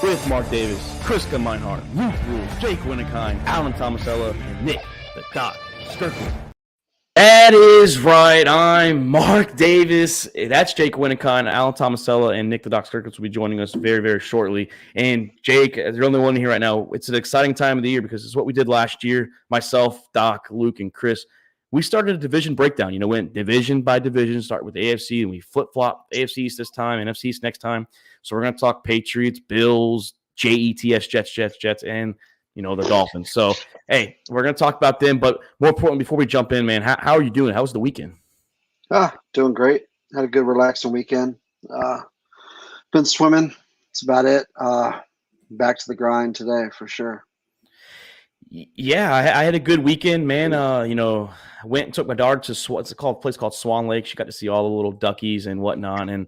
with Mark Davis, Kriska Meinhardt, Ruth Rules, Jake Winnikine, Alan Tomasella, and Nick the Doc Skirkle. That is right. I'm Mark Davis. That's Jake Winnikine, Alan Tomasella, and Nick the Doc Skirkle will be joining us very, very shortly. And Jake, as the only one here right now, it's an exciting time of the year because it's what we did last year. Myself, Doc, Luke, and Chris. We started a division breakdown. Went division by division, start with the AFC, and we flip-flop AFC East this time and NFC East next time. So we're going to talk Patriots, Bills, Jets, and, the Dolphins. So, hey, we're going to talk about them. But more important, before we jump in, man, how are you doing? How was the weekend? Doing great. Had a good, relaxing weekend. Been swimming. That's about it. Back to the grind today for sure. Yeah, I had a good weekend, man. Went and took my daughter to a place called Swan Lake. She got to see all the little duckies and whatnot, and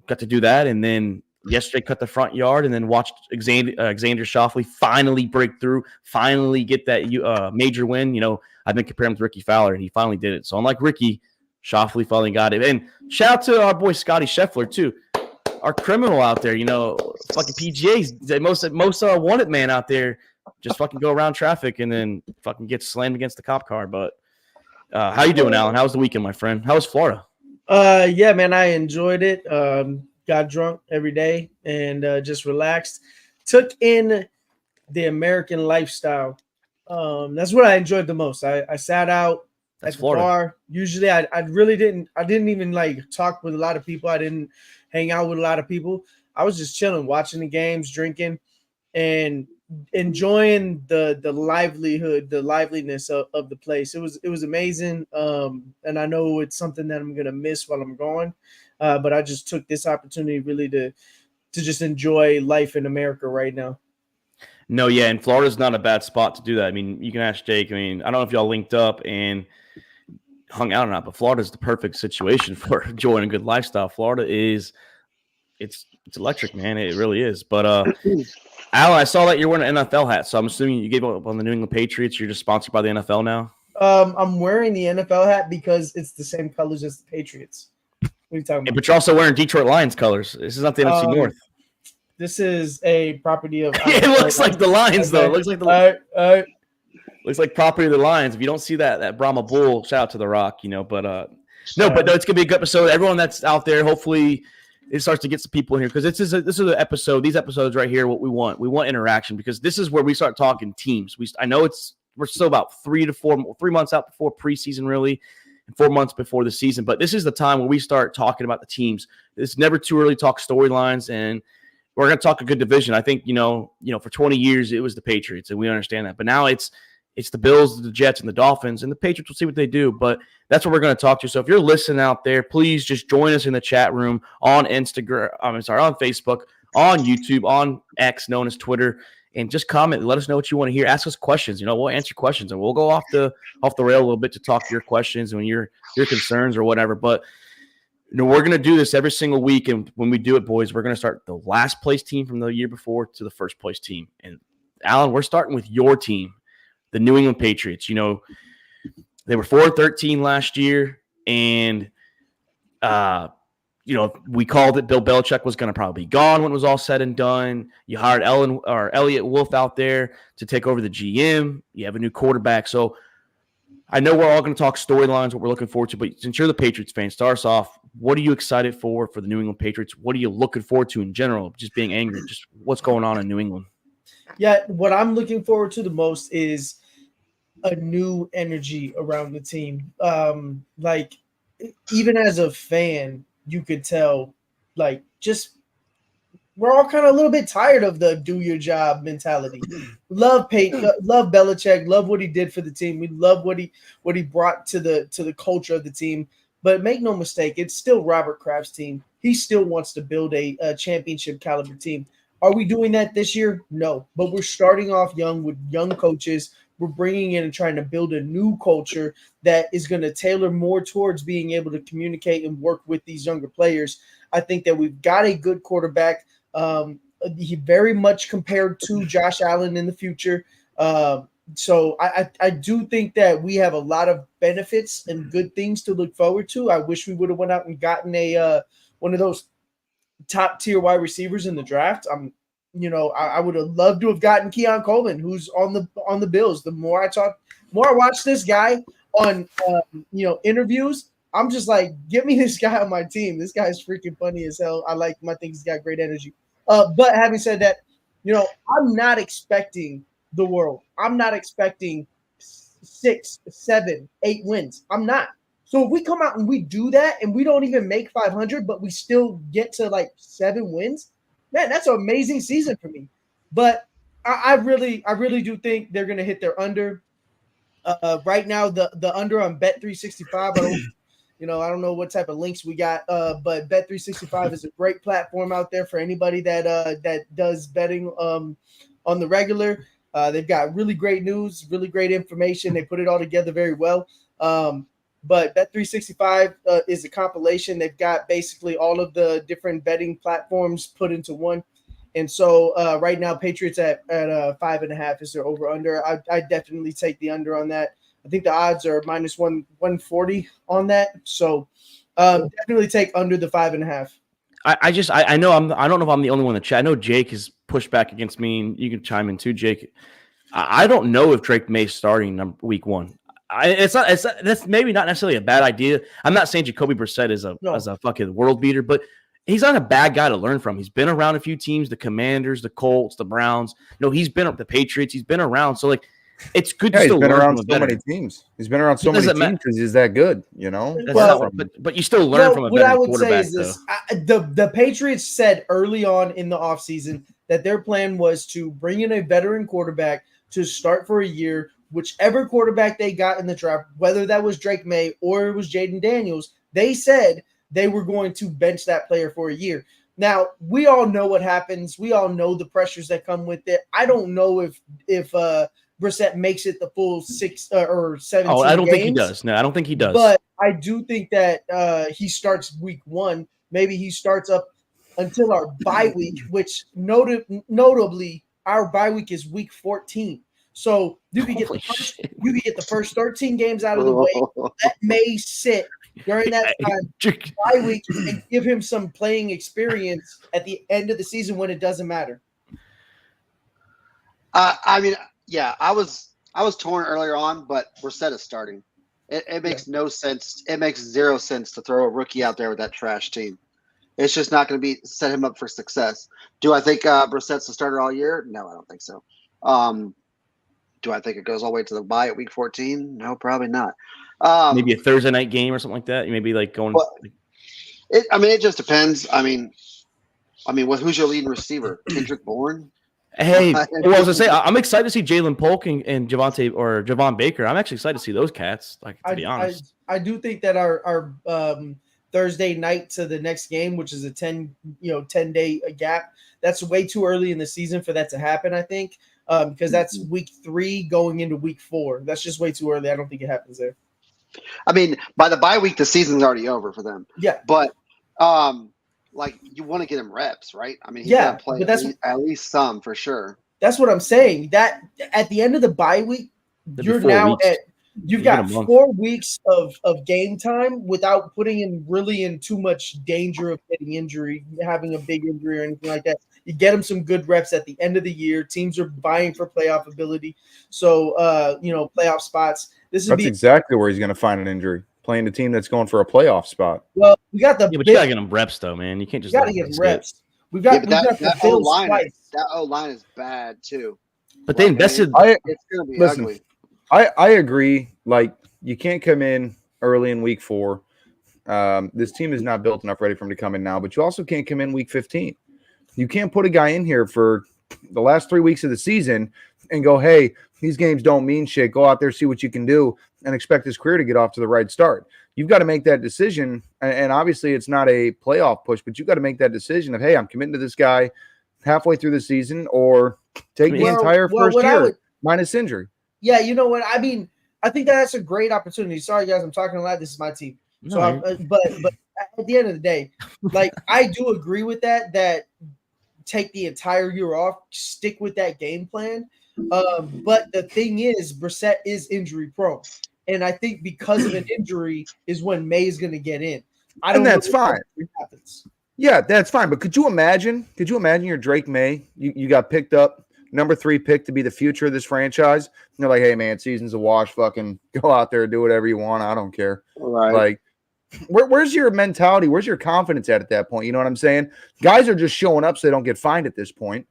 got to do that. And then yesterday, cut the front yard, and then watched Xander Schauffele finally break through, finally get that major win. I've been comparing him to Ricky Fowler, and he finally did it. So unlike Ricky, Schauffele finally got it. And shout out to our boy Scotty Scheffler too, our criminal out there. Fucking PGA's the most wanted man out there. Just fucking go around traffic and then fucking get slammed against the cop car. But how you doing, Alan? How was the weekend, my friend? How was Florida? Yeah, man, I enjoyed it. Got drunk every day and just relaxed. Took in the American lifestyle. That's what I enjoyed the most. I sat out at the bar. Usually I didn't even talk with a lot of people. I didn't hang out with a lot of people. I was just chilling, watching the games, drinking, and enjoying the liveliness of the place. It was amazing. And I know it's something that I'm gonna miss while I'm gone. But I just took this opportunity really to just enjoy life in America right now. No, yeah, and Florida's not a bad spot to do that. I mean, you can ask Jake. I mean, I don't know if y'all linked up and hung out or not, but Florida's the perfect situation for enjoying a good lifestyle. Florida it's electric, man. It really is. But Alan, I saw that you're wearing an NFL hat, so I'm assuming you gave up on the New England Patriots. You're just sponsored by the NFL now? I'm wearing the NFL hat because it's the same colors as the Patriots. What are you talking about? Yeah, but you're also wearing Detroit Lions colors. This is not the NFC North. This is a property of. It looks like the Lions, though. It looks like the looks like property of the Lions. If you don't see that Brahma Bull, shout out to The Rock, But no, it's gonna be a good episode. Everyone that's out there, hopefully, it starts to get some people in here because this is an episode. These episodes right here, what we want interaction because this is where we start talking teams. I know we're still about 3 months out before preseason, really. And 4 months before the season. But this is the time where we start talking about the teams. It's never too early to talk storylines, and we're going to talk a good division. I think, for 20 years it was the Patriots, and we understand that. But now it's the Bills, the Jets, and the Dolphins, and the Patriots will see what they do. But that's what we're going to talk to. So if you're listening out there, please just join us in the chat room on Instagram. on Facebook, on YouTube, on X, known as Twitter. And just comment and let us know what you want to hear. Ask us questions. We'll answer questions, and we'll go off the rail a little bit to talk to your questions and your concerns or whatever. But we're going to do this every single week, and when we do it, boys, we're going to start the last place team from the year before to the first place team. And Alan, we're starting with your team, the New England Patriots. They were 4-13 last year, and we called it Bill Belichick was going to probably be gone when it was all said and done. You hired Elliott Wolf out there to take over the GM. You have a new quarterback. So I know we're all going to talk storylines, what we're looking forward to, but since you're the Patriots fan, start us off. What are you excited for the New England Patriots? What are you looking forward to in general? Just being angry, just what's going on in New England? Yeah, what I'm looking forward to the most is a new energy around the team. Even as a fan, you could tell, we're all kind of a little bit tired of the do your job mentality. Love Belichick, love what he did for the team. We love what he brought to the culture of the team. But make no mistake, it's still Robert Kraft's team. He still wants to build a championship caliber team. Are we doing that this year? No. But we're starting off young with young coaches. We're bringing in and trying to build a new culture that is going to tailor more towards being able to communicate and work with these younger players. I think that we've got a good quarterback. He very much compared to Josh Allen in the future. So I do think that we have a lot of benefits and good things to look forward to. I wish we would have went out and gotten one of those top tier wide receivers in the draft. I would have loved to have gotten Keon Coleman, who's on the Bills. The more I watch this guy on interviews, I'm just like, get me this guy on my team. This guy's freaking funny as hell. I think he's got great energy. But having said that, I'm not expecting the world. I'm not expecting 6, 7, 8 wins. I'm not. So if we come out and we do that and we don't even make 500, but we still get to like 7 wins, man, that's an amazing season for me. But I really do think they're going to hit their under. Right now, the under on Bet365. I don't know what type of links we got, but Bet365 is a great platform out there for anybody that does betting on the regular. They've got really great news, really great information. They put it all together very well. But Bet365 is a compilation. They've got basically all of the different betting platforms put into one. And so right now, Patriots at 5.5 is their over under. I definitely take the under on that. I think the odds are minus 140 on that. So definitely take under the 5.5. I know I don't know if I'm the only one in the chat. I know Jake has pushed back against me, and you can chime in too, Jake. I don't know if Drake May's starting week 1. That's maybe not necessarily a bad idea. I'm not saying Jacoby Brissett is a fucking world beater, but he's not a bad guy to learn from. He's been around a few teams, the Commanders, the Colts, the Browns. He's been up the Patriots. He's been around. So it's good to still learn from a veteran. Many teams. He's been around so many teams because he's that good, But you still learn from a veteran quarterback. What I would say is this: the Patriots said early on in the offseason that their plan was to bring in a veteran quarterback to start for a year. Whichever quarterback they got in the draft, whether that was Drake May or it was Jaden Daniels, they said they were going to bench that player for a year. Now, we all know what happens. We all know the pressures that come with it. I don't know if Brissett makes it the full 6 or 17 Oh, I don't games, think he does. No, I don't think he does. But I do think that he starts week 1. Maybe he starts up until our bye week, which notably our bye week is week 14. So you can get the first 13 games out of the way. That may sit during that time, bye week, and give him some playing experience at the end of the season when it doesn't matter. I was torn earlier on, but Brissett is starting. It makes no sense. It makes 0 sense to throw a rookie out there with that trash team. It's just not going to set him up for success. Do I think Brissett's the starter all year? No, I don't think so. Do I think it goes all the way to the bye at week 14? No, probably not. Maybe a Thursday night game or something like that. Maybe going. Well, it just depends. Who's your leading receiver? Kendrick Bourne? Hey, I was gonna say I'm excited to see Jalen Polk and Javon Baker. I'm actually excited to see those cats. To be honest, I do think that our Thursday night to the next game, which is a 10-day gap, that's way too early in the season for that to happen. I think because that's week 3 going into week 4. That's just way too early. I don't think it happens there. By the bye week, the season's already over for them. Yeah, but you want to get him reps, right? He's gonna play at least some for sure. That's what I'm saying. That at the end of the bye week, you've got 4 weeks of game time without putting him really in too much danger of getting injury, having a big injury or anything like that. You get him some good reps at the end of the year. Teams are vying for playoff ability, so playoff spots. That's exactly where he's going to find an injury. Playing a team that's going for a playoff spot. Well, we got but you gotta get him reps though, man. You can't just gotta get him reps. We've got that O line is bad too. But they invested. It's gonna be ugly. I agree. You can't come in early in week 4. This team is not built enough ready for him to come in now. But you also can't come in week 15. You can't put a guy in here for the last 3 weeks of the season and go, hey, these games don't mean shit. Go out there, see what you can do, and expect his career to get off to the right start. You've got to make that decision. And obviously it's not a playoff push, but you've got to make that decision of, hey, I'm committing to this guy halfway through the season or take the entire first year minus injury. Yeah, you know what? I think that's a great opportunity. Sorry, guys, I'm talking a lot. This is my team. So, but at the end of the day, I do agree with that take the entire year off, stick with that game plan. But the thing is, Brissett is injury prone. And I think because of an injury is when May is going to get in. And that's fine. Yeah, that's fine. But could you imagine you're Drake May? You got picked up, number 3 pick to be the future of this franchise. And they're like, hey, man, season's a wash. Fucking go out there, do whatever you want. I don't care. Right. Like, where's your mentality? Where's your confidence at that point? You know what I'm saying? Guys are just showing up so they don't get fined at this point.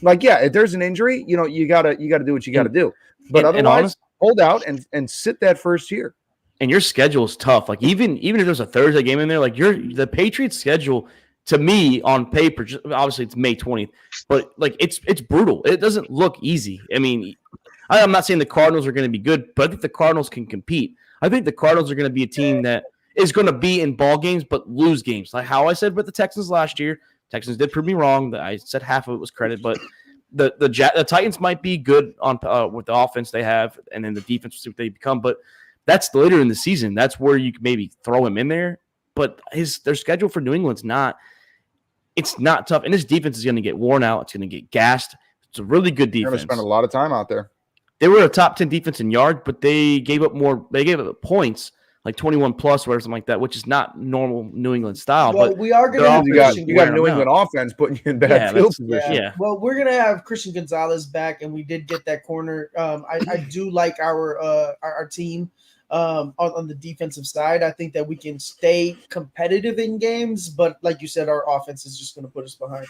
Like, yeah, if there's an injury, you gotta do what you gotta do. But otherwise, hold out and sit that first year. And your schedule is tough. Like even if there's a Thursday game in there, like the Patriots schedule to me on paper, obviously it's May 20th, but like it's brutal. It doesn't look easy. I mean, I'm not saying the Cardinals are going to be good, but I think the Cardinals can compete. I think the Cardinals are going to be a team that is going to be in ball games but lose games. Like how I said with the Texans last year. Texans did prove me wrong. I said half of it was credit, but the Titans might be good on with the offense they have, and then the defense will see what they become. But that's later in the season. That's where you can maybe throw him in there. But their schedule for New England's not. It's not tough, and this defense is going to get worn out. It's going to get gassed. It's a really good defense. They're going to spend a lot of time out there. They were a top 10 defense in yards, but they gave up more. They gave up points, like 21 plus or something like that, which is not normal New England style. Well, but we are going to have you got New England offense putting you in bad field position. Yeah. Well, we're going to have Christian Gonzalez back, and we did get that corner. I do like our team. On the defensive side, I think that we can stay competitive in games, but like you said, our offense is just going to put us behind.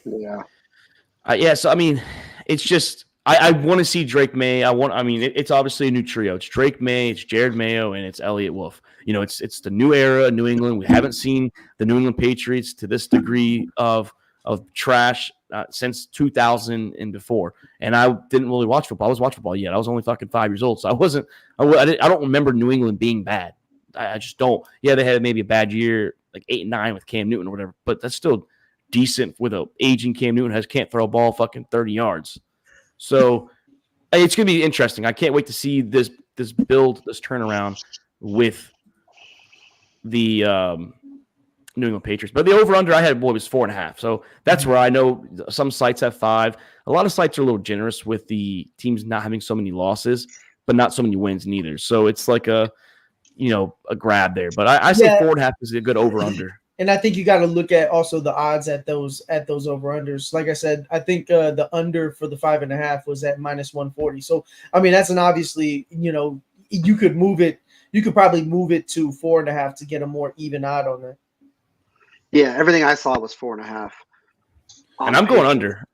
Yeah. So I mean, it's just I want to see Drake May. It's obviously a new trio. It's Drake May, it's Jared Mayo, and it's Elliott Wolf. It's the new era of New England. We haven't seen the New England Patriots to this degree of trash since 2000 and before. And I didn't really watch football. I was watching football yet. I was only fucking 5 years old, so I don't remember New England being bad. I just don't. Yeah, they had maybe a bad year, like 8 and 9 with Cam Newton or whatever, but that's still decent with a aging Cam Newton can't throw a ball fucking 30 yards. So it's gonna be interesting. I can't wait to see this build, this turnaround with the New England Patriots. But the over-under I had, was 4.5. So that's where I know some sites have 5. A lot of sites are a little generous with the teams not having so many losses, but not so many wins neither. So it's like a grab there. But I say 4.5 is a good over-under. And I think you got to look at also the odds at those over-unders. Like I said, I think the under for the 5.5 was at -140. So, I mean, that's an obviously, you could move it. You could probably move it to 4.5 to get a more even odd on that. Yeah, everything I saw was 4.5. And I'm going under.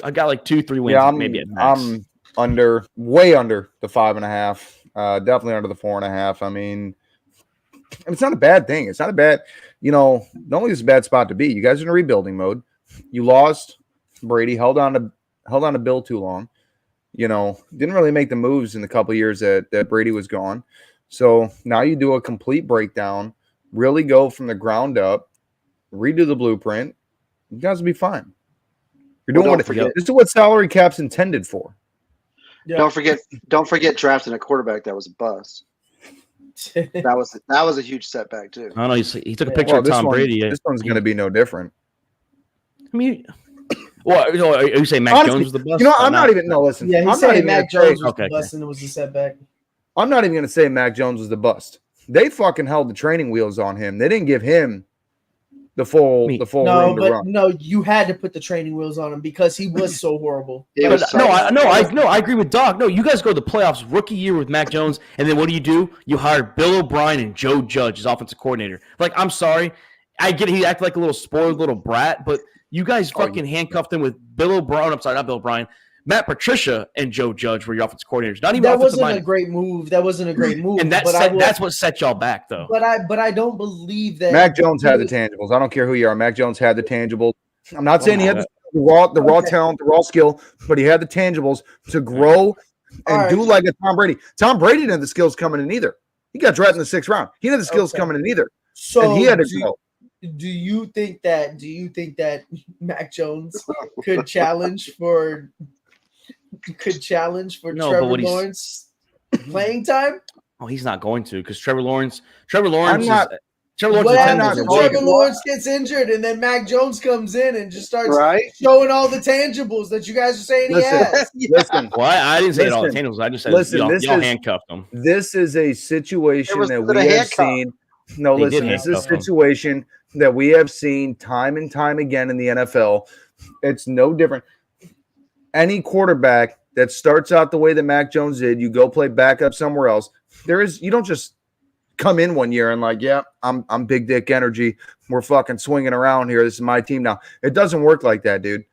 I got like 2-3 wins. Yeah, maybe at max. I'm under, way under the 5.5. Definitely under the 4.5. I mean, it's not a bad thing. It's not a bad, not only is it a bad spot to be. You guys are in a rebuilding mode. You lost Brady, held on to Bill too long. Didn't really make the moves in the couple of years that Brady was gone. So now you do a complete breakdown, really go from the ground up, redo the blueprint. You guys will be fine. You're doing this is what salary cap's intended for. Yeah. Don't forget drafting a quarterback that was a bust. That was a huge setback too. I don't know. He took a picture of Tom Brady. This one's going to be no different. I mean, are you saying Mac Jones was the bust? I'm not even. No, listen. Yeah, he's saying Mac Jones was the bust and it was a setback. I'm not even going to say Mac Jones was the bust. They fucking held the training wheels on him. They didn't give him the full room to run. No, you had to put the training wheels on him because he was so horrible. I agree with Doc. No, you guys go to the playoffs rookie year with Mac Jones, and then what do? You hired Bill O'Brien and Joe Judge as offensive coordinator. Like, I'm sorry. I get it. He acted like a little spoiled little brat, but you guys fucking handcuffed him with Bill O'Brien. I'm sorry, not Bill O'Brien. Matt Patricia and Joe Judge were your offensive coordinators. Not even that wasn't a great move. And that's what set y'all back, though. But I don't believe that Mac Jones had the tangibles. I don't care who you are. Mac Jones had the tangibles. I'm not saying he had the raw talent, the raw skill, but he had the tangibles to grow and do like a Tom Brady. Tom Brady didn't have the skills coming in either. He got drafted in the 6th round. He didn't have the skills coming in either. So and he had to grow. Do you think that Mac Jones could challenge for Trevor Lawrence playing time? Oh, he's not going to because Trevor Lawrence Lawrence gets injured and then Mac Jones comes in and just starts showing all the tangibles that you guys are saying he has. Listen. Well, I didn't say all the tangibles. I just said y'all handcuffed him. This is a situation that we have seen. No, listen, this is a situation that we have seen time and time again in the NFL. It's no different. Any quarterback that starts out the way that Mac Jones did, you go play backup somewhere else. You don't just come in one year and like, yeah, I'm big dick energy. We're fucking swinging around here. This is my team now. It doesn't work like that, dude.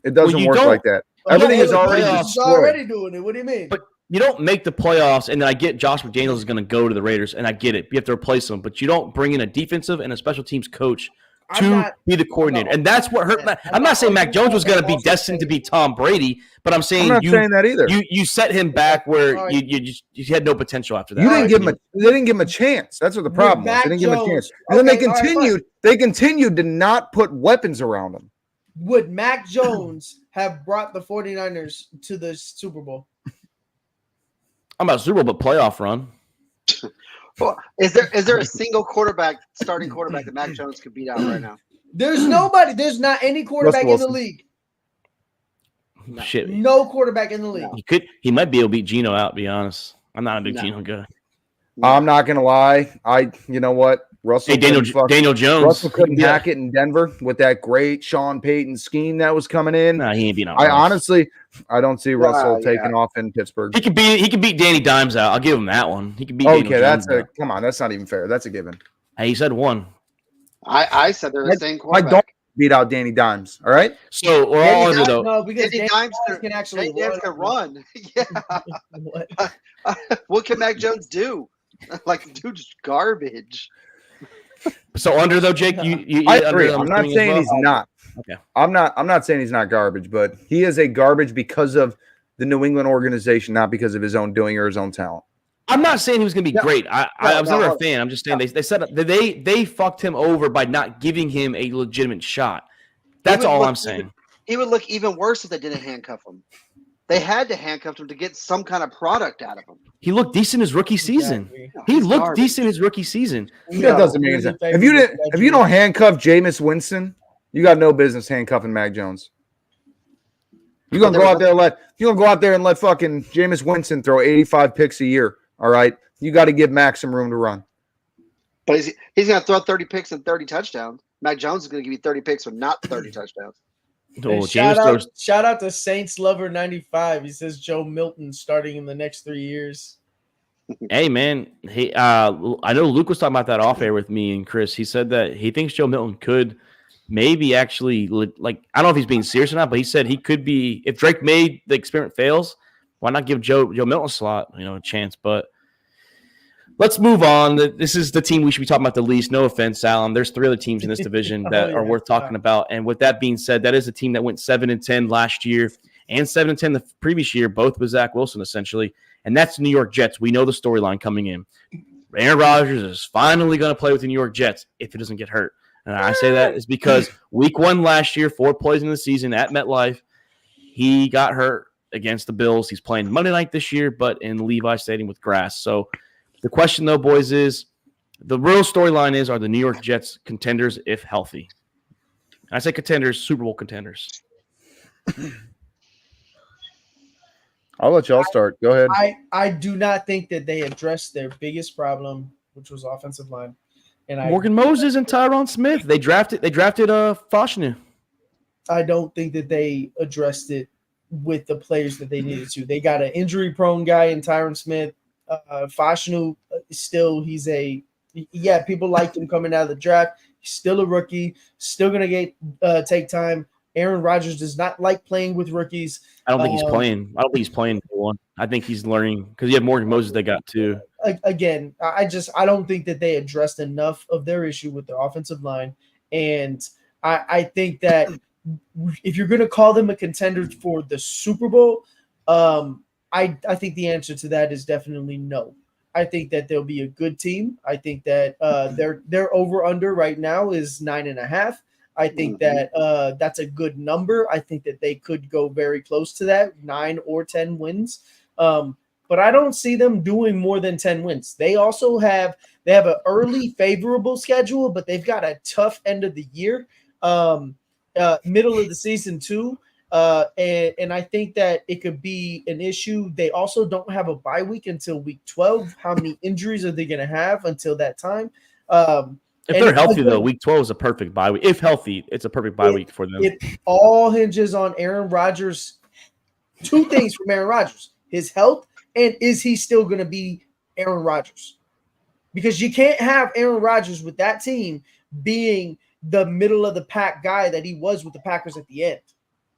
It doesn't work like that. Everything is already destroyed. Doing it. What do you mean? But you don't make the playoffs, and then I get Josh McDaniels is going to go to the Raiders, and I get it. You have to replace him, but you don't bring in a defensive and a special teams coach to be the coordinator. And that's what hurt. I'm not saying Mac Jones was going to be destined to be Tom Brady, but I'm saying I'm not saying that either. You set him back where you had no potential after that. They didn't give him a chance. That's what the problem was. They didn't give him a chance. And then they continued to not put weapons around him. Would Mac Jones have brought the 49ers to the Super Bowl? I'm about Super Bowl, but playoff run. Well, is there a single starting quarterback that Mac Jones could beat out right now? There's nobody. There's not any quarterback in the league. Shit. No quarterback in the league. He might be able to beat Geno out, to be honest. I'm not a big Geno guy. I'm not gonna lie. You know what? Daniel Jones. Russell couldn't hack it in Denver with that great Sean Payton scheme that was coming in. Nah, he ain't beating out. I don't see Russell taking off in Pittsburgh. He could beat Danny Dimes out. I'll give him that one. He could beat. Come on, that's not even fair. That's a given. Hey, he said one. I said they're the same quarterback. I don't beat out Danny Dimes. All right. So we're all under though. No, because Danny Dimes can actually run. Yeah. What can Mac Jones do? Like, dude's garbage. So under though, Jake, you I agree. I'm not saying he's not. Okay. I'm not saying he's not garbage, but he is a garbage because of the New England organization, not because of his own doing or his own talent. I'm not saying he was going to be great. I was never a fan. I'm just saying they said they fucked him over by not giving him a legitimate shot. That's all I'm saying. He would look even worse if they didn't handcuff him. They had to handcuff him to get some kind of product out of him. He looked decent his rookie season. He looked decent his rookie season. That doesn't mean anything. If you don't handcuff Jameis Winston, you got no business handcuffing Mac Jones. You're gonna go out there and let fucking Jameis Winston throw 85 picks a year. All right, you got to give Mac some room to run. But he's gonna throw 30 picks and 30 touchdowns. Mac Jones is gonna give you 30 picks with not 30 touchdowns. Oh, shout out to Saints Lover 95. He says Joe Milton starting in the next 3 years. Hey man, I know Luke was talking about that off air with me and Chris. He said that he thinks Joe Milton could maybe actually, like, I don't know if he's being serious or not, but he said he could be, if Drake made the experiment fails, why not give Joe Milton a slot, a chance? But let's move on. This is the team we should be talking about the least. No offense, Alan. There's 3 other teams in this division that are worth talking about. And with that being said, that is a team that went 7-10 last year and 7-10 the previous year, both with Zach Wilson, essentially. And that's the New York Jets. We know the storyline coming in. Aaron Rodgers is finally going to play with the New York Jets if he doesn't get hurt. And I say that is because week 1 last year, 4 plays in the season at MetLife, he got hurt against the Bills. He's playing Monday night this year, but in Levi Stadium with grass. So the question, though, boys, is the real storyline is, are the New York Jets contenders if healthy? I say contenders, Super Bowl contenders. I'll let y'all start. Go ahead. I do not think that they addressed their biggest problem, which was offensive line. And Morgan Moses and Tyron Smith. They drafted Fashanu. I don't think that they addressed it with the players that they needed to. They got an injury-prone guy in Tyron Smith. Fashanu, still, people liked him coming out of the draft. He's still a rookie, still going to take time. Aaron Rodgers does not like playing with rookies. I don't think he's playing. I don't think he's playing one. I think he's learning because you have Morgan Moses they got too. Again, I don't think that they addressed enough of their issue with their offensive line. And I think that if you're going to call them a contender for the Super Bowl, I think the answer to that is definitely no. I think that they'll be a good team. I think that their over-under right now is 9.5. I think that that's a good number. I think that they could go very close to that, 9 or 10 wins. But I don't see them doing more than 10 wins. They also have an early favorable schedule, but they've got a tough end of the year, middle of the season too. And I think that it could be an issue. They also don't have a bye week until week 12. How many injuries are they going to have until that time? If they're healthy, though, week 12 is a perfect bye week. If healthy, it's a perfect bye week for them. It all hinges on Aaron Rodgers. Two things from Aaron Rodgers: his health, and is he still going to be Aaron Rodgers? Because you can't have Aaron Rodgers with that team being the middle of the pack guy that he was with the Packers at the end.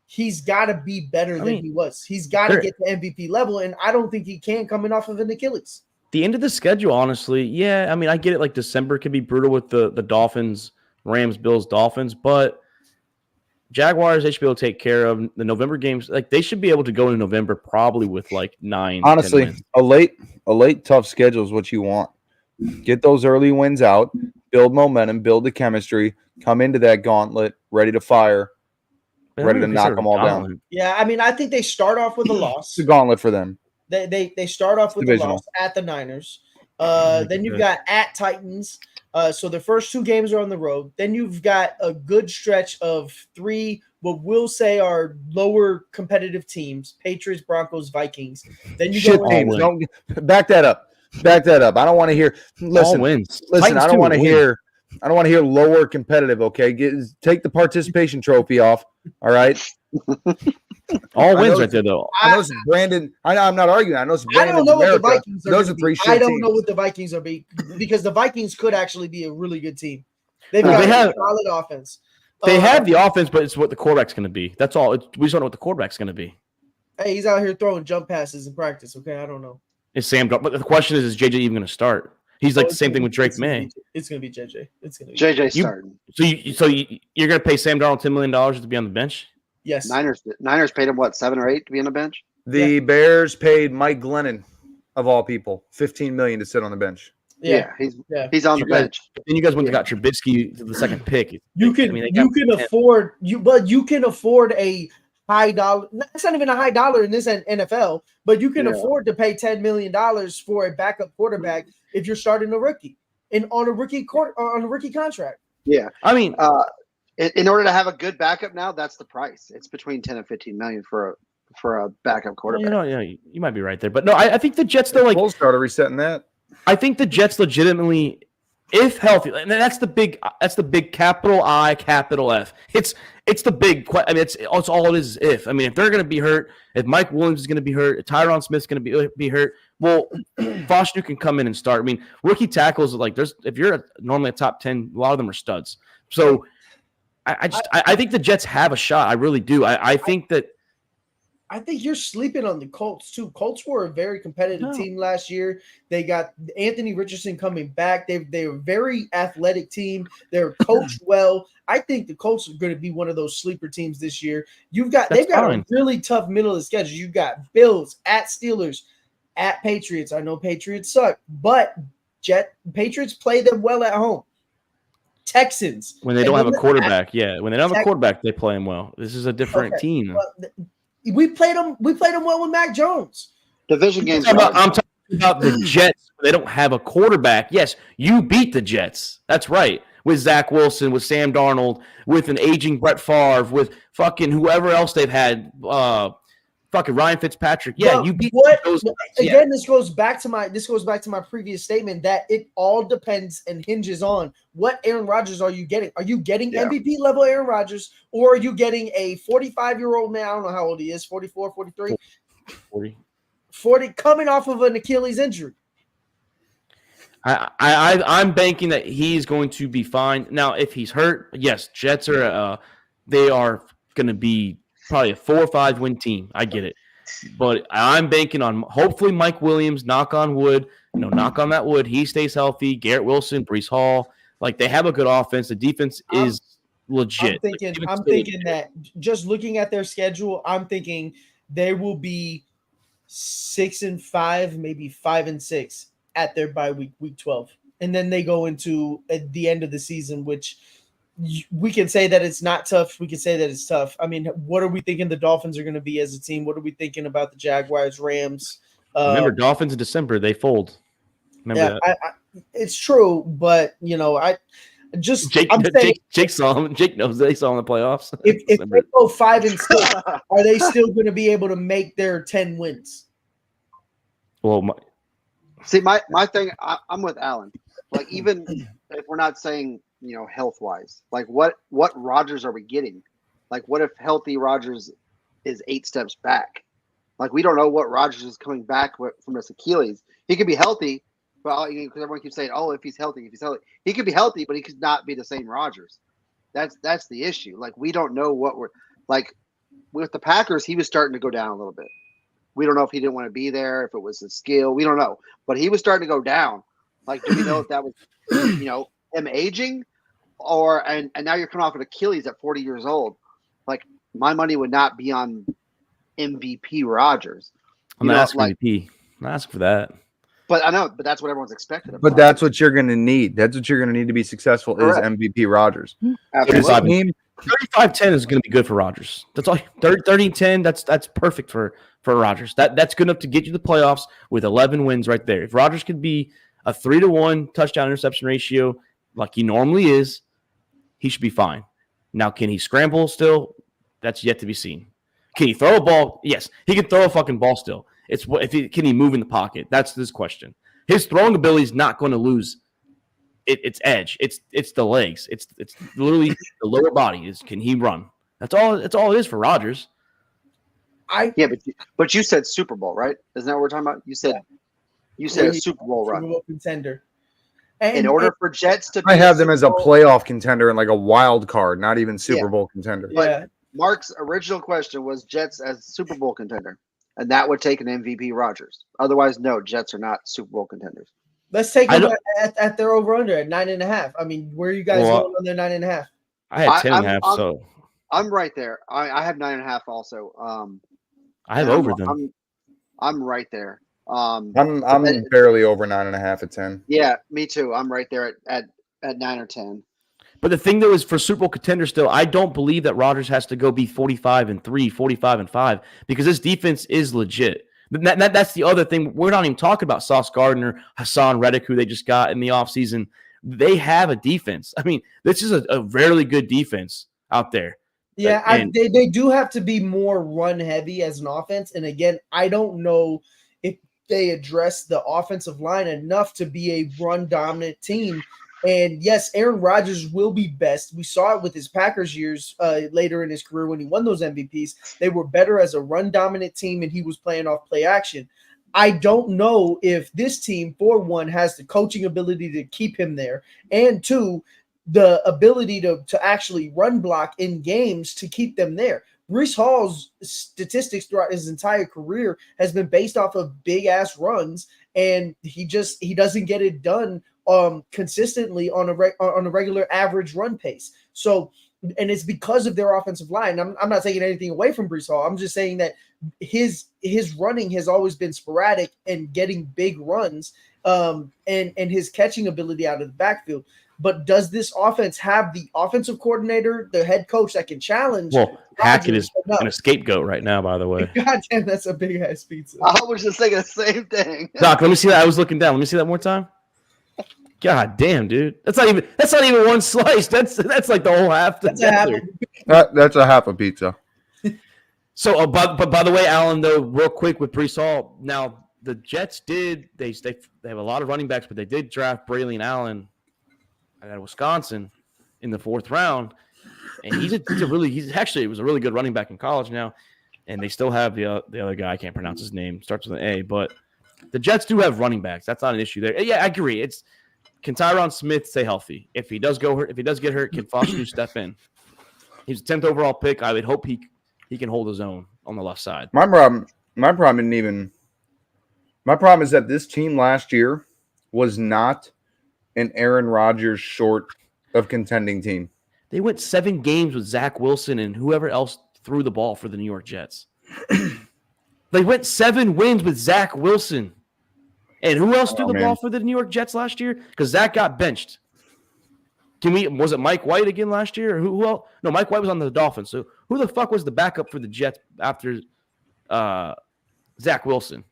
He's got to be better than he was. He's got to get to MVP level, and I don't think he can coming off of an Achilles. The end of the schedule, honestly, yeah. I mean, I get it. Like December can be brutal with the Dolphins, Rams, Bills, Dolphins, but Jaguars, they should be able to take care of the November games. Like they should be able to go into November probably with like 9. Honestly, 10 wins. a late tough schedule is what you want. Get those early wins out, build momentum, build the chemistry, come into that gauntlet ready to fire, ready to knock them all down. Yeah, I mean, I think they start off with a loss. It's a gauntlet for them. They start off with a loss at the Niners. Then you've got at Titans. So the first 2 games are on the road. Then you've got a good stretch of 3, what we'll say are lower competitive teams: Patriots, Broncos, Vikings. Then you go teams. Don't back that up. Back that up. I don't want to hear. Listen, all wins. Listen, I don't want to hear. I don't want to hear lower competitive. Okay, take the participation trophy off. All right. All wins right there, though. I know Brandon. I'm not arguing. I know Brandon. I don't know what the Vikings are. Those are 3 shit I don't teams. know what the Vikings are because the Vikings could actually be a really good team. They have a solid offense. They have the offense, but it's what the quarterback's going to be. That's all. We just don't know what the quarterback's going to be. Hey, he's out here throwing jump passes in practice. Okay, I don't know. Is Sam? But the question is JJ even going to start? He's like the same thing with Drake May. It's going to be JJ. It's going to be JJ starting. So you're going to pay Sam Darnold $10 million to be on the bench? Yes. Niners paid him what, 7 or 8 to be on the bench? The Bears paid Mike Glennon, of all people, $15 million to sit on the bench. Yeah, he's on the bench. Then you guys went and got Trubisky to the second pick. You can afford a high dollar. It's not even a high dollar in this NFL, but you can afford to pay $10 million for a backup quarterback if you're starting a rookie on a rookie contract. Yeah, I mean, in order to have a good backup now, that's the price. It's between 10 and 15 million for a backup quarterback. You might be right there, but no, I think the Jets though, like Bulls started resetting that. I think the Jets legitimately, if healthy, and that's the big capital I, capital F. It's the big. I mean, it's all it is. If they're going to be hurt, if Mike Williams is going to be hurt, if Tyron Smith's going to be hurt, well, Foster can come in and start. I mean, rookie tackles if you're normally a top 10, a lot of them are studs. So I think the Jets have a shot. I really do. I think you're sleeping on the Colts too. Colts were a very competitive team last year. They got Anthony Richardson coming back. They're a very athletic team. They're coached well. I think the Colts are going to be one of those sleeper teams this year. They've got a really tough middle of the schedule. You've got Bills at Steelers, at Patriots. I know Patriots suck, but Patriots play them well at home. Texans when they don't have a quarterback. When they don't have a quarterback, they play them well. This is a different team. Well, we played them well with Mac Jones. Division games. I'm talking about the Jets. They don't have a quarterback. Yes, you beat the Jets. That's right. With Zach Wilson, with Sam Darnold, with an aging Brett Favre, with fucking whoever else they've had. Fucking Ryan Fitzpatrick. Yeah, but you beat those. Again, this goes back to my previous statement that it all depends and hinges on what Aaron Rodgers are you getting. Are you getting MVP level Aaron Rodgers, or are you getting a 45-year-old man? I don't know how old he is, 44, 43? 40 coming off of an Achilles injury. I'm banking that he's going to be fine. Now, if he's hurt, yes, Jets are they are going to be probably a 4 or 5 win team. I get it. But I'm banking on hopefully Mike Williams, knock on wood, knock on that wood. He stays healthy. Garrett Wilson, Breece Hall. Like they have a good offense. The defense is legit. I'm thinking that just looking at their schedule, I'm thinking they will be 6-5, maybe 5-6 at their bye week 12. And then they go into at the end of the season, which we can say that it's not tough. We can say that it's tough. I mean, what are we thinking the Dolphins are going to be as a team? What are we thinking about the Jaguars, Rams? Remember, Dolphins in December, they fold. Remember that? It's true, but Jake saw them. Jake knows they saw them in the playoffs. If they go 5-6, are they still going to be able to make their 10 wins? Well, my thing, I'm with Alan. Like even we're not saying, health wise, like what Rodgers are we getting? Like, what if healthy Rodgers is 8 steps back? Like, we don't know what Rodgers is coming back from this Achilles. He could be healthy, but because everyone keeps saying, "Oh, if he's healthy, he could be healthy," but he could not be the same Rodgers. That's the issue. Like, we don't know what we're like with the Packers. He was starting to go down a little bit. We don't know if he didn't want to be there, if it was his skill. We don't know, but he was starting to go down. Like, do we know if that was, him aging, and now you're coming off an Achilles at 40 years old? Like, my money would not be on MVP Rodgers. I'm not asking MVP. I'm not asking for that. But I know, but that's what everyone's expected. But that's what you're going to need. That's what you're going to need to be successful. Correct. Is MVP Rodgers. 35-10 is going to be good for Rodgers. That's all. 30-10. That's perfect for Rodgers. That's good enough to get you the playoffs with 11 wins right there. If Rodgers could be a 3-to-1 touchdown interception ratio like he normally is, he should be fine. Now, can he scramble still? That's yet to be seen. Can he throw a ball? Yes, he can throw a fucking ball still. Can he move in the pocket? That's this question. His throwing ability is not going to lose its edge. It's the legs. It's literally the lower body. Can he run? That's all it is for Rodgers. But you said Super Bowl, right? Isn't that what we're talking about? You said a Super Bowl run. Super Bowl contender. In order for Jets to, I have them as a playoff contender and like a wild card, not even Super Bowl contender. But Mark's original question was Jets as Super Bowl contender, and that would take an MVP Rodgers. Otherwise, no, Jets are not Super Bowl contenders. Let's take them at their over/under at 9.5. I mean, where are you guys going on their 9.5? I had 10.5. So I'm right there. I have 9.5 also. I have over them. I'm right there. I'm barely over 9.5 at 10. Yeah, me too. I'm right there at 9 or 10. But the thing though is for Super Bowl contender still, I don't believe that Rodgers has to go be 45-3, 45-5 because this defense is legit. That's the other thing. We're not even talking about Sauce Gardner, Hassan Reddick, who they just got in the offseason. They have a defense. I mean, this is a really good defense out there. Yeah, they do have to be more run heavy as an offense. And again, I don't know if they address the offensive line enough to be a run dominant team. And yes, Aaron Rodgers will be best. We saw it with his Packers years later in his career when he won those MVPs. They were better as a run dominant team, and he was playing off play action. I don't know if this team, for one, has the coaching ability to keep him there, and two, the ability to actually run block in games to keep them there. Breece Hall's statistics throughout his entire career has been based off of big ass runs, and he doesn't get it done consistently on a regular average run pace. So, and it's because of their offensive line. I'm not taking anything away from Breece Hall. I'm just saying that his running has always been sporadic and getting big runs, and his catching ability out of the backfield. But does this offense have the offensive coordinator, the head coach that can challenge? Well, Hackett is in a scapegoat right now, by the way. God damn, that's a big ass pizza. I was just thinking the same thing. Doc, let me see that. I was looking down. Let me see that one more time. God damn, dude. That's not even one slice. That's like the whole half. That's a half a pizza. So, but by the way, Alan, though, real quick with Breece Hall. Now, the Jets they have a lot of running backs, but they did draft Braylon Allen out of Wisconsin in the 4th round, and he was a really good running back in college now, and they still have the other guy. I can't pronounce his name. Starts with an A, but the Jets do have running backs. That's not an issue there. Yeah, I agree. Can Tyron Smith stay healthy? If he does get hurt, can Foster step in? He's a 10th overall pick. I would hope he can hold his own on the left side. My problem is that this team last year was not an Aaron Rodgers short of contending team. They went 7 games with Zach Wilson and whoever else threw the ball for the New York Jets. They went 7 wins with Zach Wilson. And who else threw the ball for the New York Jets last year? Because Zach got benched. Was it Mike White again last year? Or who else? No, Mike White was on the Dolphins. So who the fuck was the backup for the Jets after Zach Wilson?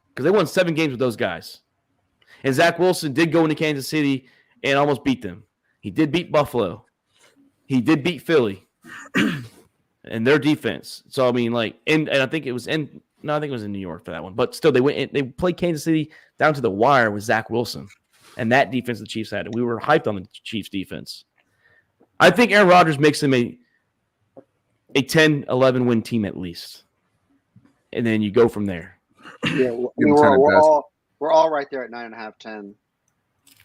Because they won 7 games with those guys. And Zach Wilson did go into Kansas City and almost beat them. He did beat Buffalo. He did beat Philly and their defense. So, I mean, and I think it was in New York for that one. But still, they played Kansas City down to the wire with Zach Wilson. and that defense the Chiefs had. We were hyped on the Chiefs defense. I think Aaron Rodgers makes them a 10-11 win team at least. And then you go from there. Yeah, we're all right there at 9.5, 10.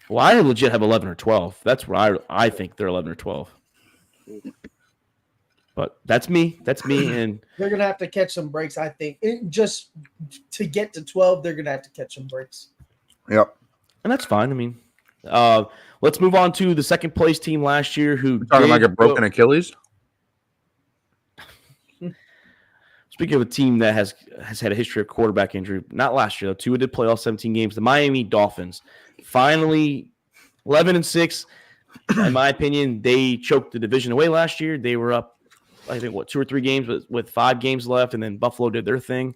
Well, I legit have 11 or 12. That's where I think they're 11 or 12. But that's me. And they're gonna have to catch some breaks. I think just to get to 12, they're gonna have to catch some breaks. Yep, and that's fine. I mean, let's move on to the second place team last year. Who talking like a broken Achilles? Speaking of a team that has had a history of quarterback injury, not last year though. Tua did play all 17 games. The Miami Dolphins finally 11-6. In my opinion, they choked the division away last year. They were up, I think, 2 or 3 games with 5 games left, and then Buffalo did their thing,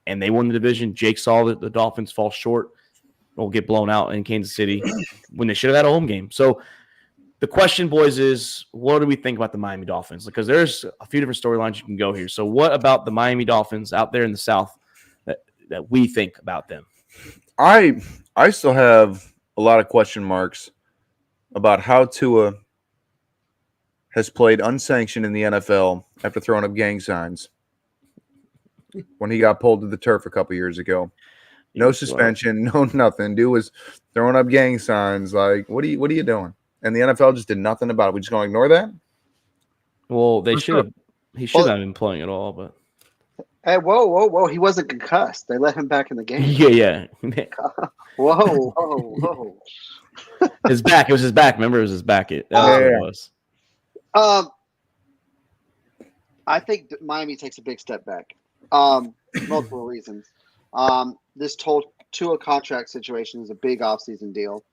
and they won the division. Jake saw that the Dolphins fall short or get blown out in Kansas City when they should have had a home game. So the question, boys, is what do we think about the Miami Dolphins? Because there's a few different storylines you can go here. So what about the Miami Dolphins out there in the South that we think about them? I still have a lot of question marks about how Tua has played unsanctioned in the NFL after throwing up gang signs when he got pulled to the turf a couple years ago. No suspension, no nothing. Dude was throwing up gang signs. Like, what are you doing? And the NFL just did nothing about it. We just going to ignore that? Well, they should have. He should not have been playing at all. But hey, whoa! He wasn't concussed. They let him back in the game. Yeah. Whoa! His back. It was his back. Remember, it was his back. It was. I think that Miami takes a big step back. Multiple reasons. This Tua contract situation is a big offseason deal.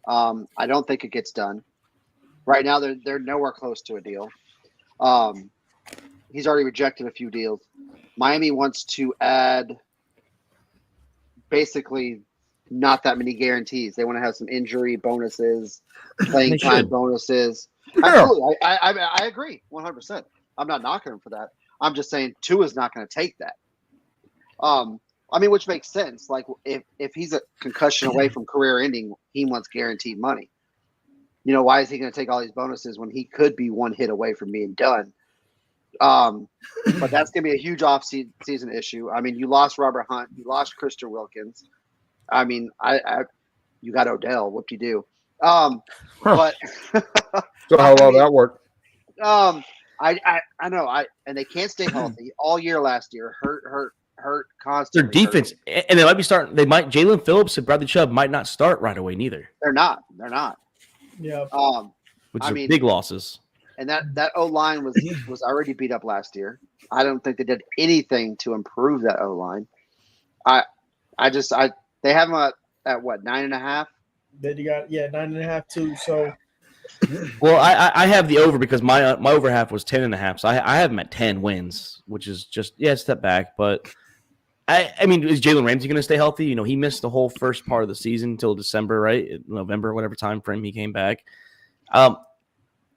I don't think it gets done. Right now, they're nowhere close to a deal. He's already rejected a few deals. Miami wants to add basically not that many guarantees. They want to have some injury bonuses, playing time bonuses. Absolutely. I agree 100%. I'm not knocking him for that. I'm just saying Tua's not going to take that. I mean, which makes sense. Like if he's a concussion away from career ending, he wants guaranteed money. You know, why is he going to take all these bonuses when he could be one hit away from being done? But that's going to be a huge off-season issue. I mean, you lost Robert Hunt. You lost Christian Wilkins. I mean, you got Odell. Whoop-de-doo. But so how well that worked? I know. And they can't stay healthy all year last year. Hurt constantly. Their defense, and they might be starting. Jalen Phillips and Bradley Chubb might not start right away neither. They're not. Yeah. Which are big losses. And that O-line was already beat up last year. I don't think they did anything to improve that O-line. They have them at what, 9.5? Then you got 9.5 too. So. Well, I have the over because my over half was 10.5, so I have them at 10 wins, which is just a step back. But I mean, is Jalen Ramsey going to stay healthy? You know, he missed the whole first part of the season until December, right? November, whatever time frame he came back.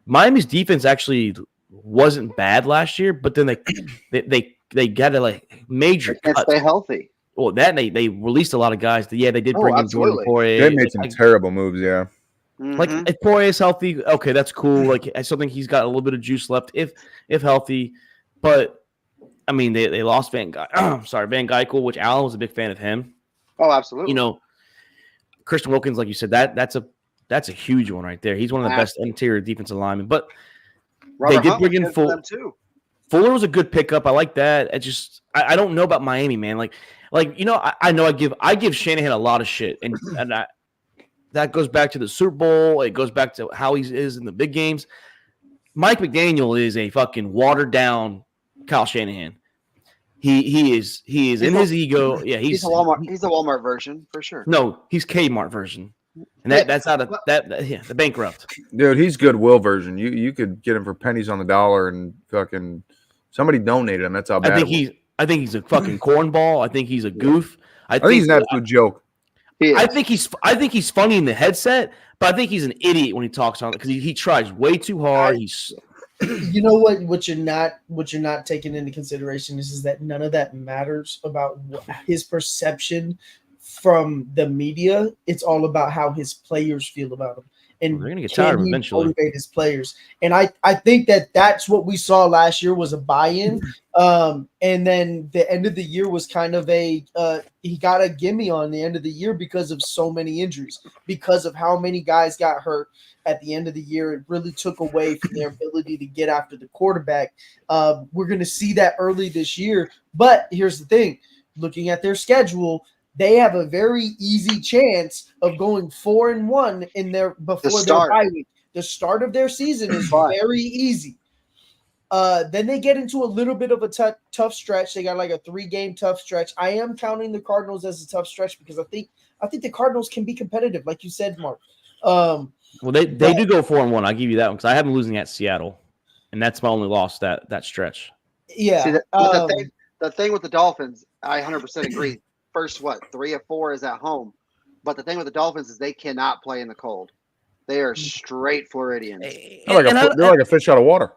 Miami's defense actually wasn't bad last year, but then they got a major cut. Stay healthy. Well, they released a lot of guys. They did bring in Jordan Poirier. They made some terrible moves, yeah. Like if Poirier is healthy, okay, that's cool. Like I still think he's got a little bit of juice left if healthy. But I mean, they lost Van Geikel, which Allen was a big fan of him. Oh, absolutely. You know, Christian Wilkins, like you said, that's a huge one right there. He's one of the best interior defensive linemen. But they did bring in Fuller too. Fuller was a good pickup. I like that. I don't know about Miami, man. Like you know, I know I give Shanahan a lot of shit, and that goes back to the Super Bowl. It goes back to how he is in the big games. Mike McDaniel is a fucking watered down Kyle Shanahan. He is in his ego. Yeah, he's a Walmart. He's a Walmart version for sure. No, he's Kmart version, and that's out of the bankrupt. Dude, he's Goodwill version. You could get him for pennies on the dollar and fucking somebody donated him. That's how bad. I think he's a fucking cornball. I think he's a goof. I think he's an absolute joke. I think he's funny in the headset, but I think he's an idiot when he talks on it because he tries way too hard. You know what you're not taking into consideration is that none of that matters about his perception from the media. It's all about how his players feel about him. And they're going to get tired eventually. Motivate his players. And I think that's what we saw last year was a buy-in. And then the end of the year was kind of he got a gimme on the end of the year because of so many injuries, because of how many guys got hurt at the end of the year. It really took away from their ability to get after the quarterback. We're going to see that early this year. But here's the thing, looking at their schedule, they have a very easy chance of going 4-1 in their before their bye week. The start of their season is very easy. Then they get into a little bit of a tough stretch. They got like a 3-game tough stretch. I am counting the Cardinals as a tough stretch because I think the Cardinals can be competitive, like you said, Mark. Well, they do go 4-1. I'll give you that one because I have them losing at Seattle, and that's my only loss that stretch. Yeah. See, the thing with the Dolphins, I 100% agree. First, 3 of 4 is at home. But the thing with the Dolphins is they cannot play in the cold. They are straight Floridians. They're like a fish out of water.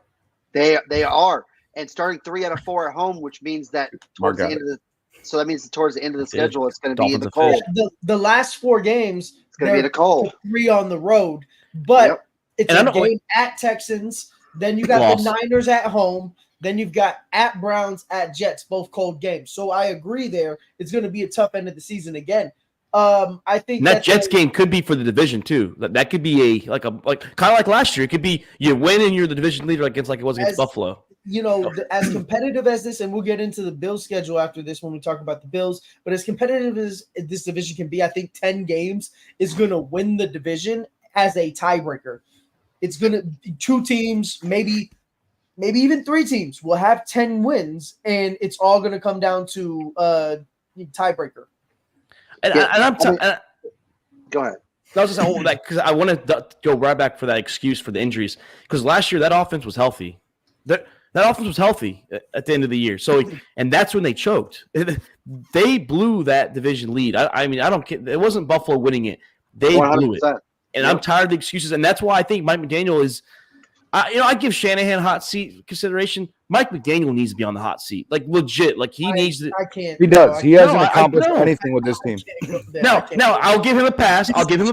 They are. And starting 3 out of 4 at home, which means that towards the end of the schedule, it's going to be in the cold. The last 4 games, it's going to be in the cold. 3 on the road. But it's a game at Texans. Then you got the Niners at home. Then you've got at Browns, at Jets, both cold games. So I agree there. It's going to be a tough end of the season again. I think that Jets game could be for the division too. That could be kind of like last year. It could be you win and you're the division leader against it was against Buffalo. As competitive as this, and we'll get into the Bills schedule after this when we talk about the Bills. But as competitive as this division can be, I think 10 games is going to win the division as a tiebreaker. It's going to be 2 teams, maybe even 3 teams will have 10 wins, and it's all going to come down to tiebreaker. Go ahead. I was just saying because I want to go right back for that excuse for the injuries because last year that offense was healthy. That offense was healthy at the end of the year. So and that's when they choked. They blew that division lead. I mean, I don't care. It wasn't Buffalo winning it. They 100%. Blew it. And I'm tired of the excuses. And that's why I think Mike McDaniel is. I give Shanahan hot seat consideration. Mike McDaniel needs to be on the hot seat, like legit. Like he needs to. I can't. He does. He hasn't accomplished anything with this team. No. I'll give him a pass. I will give him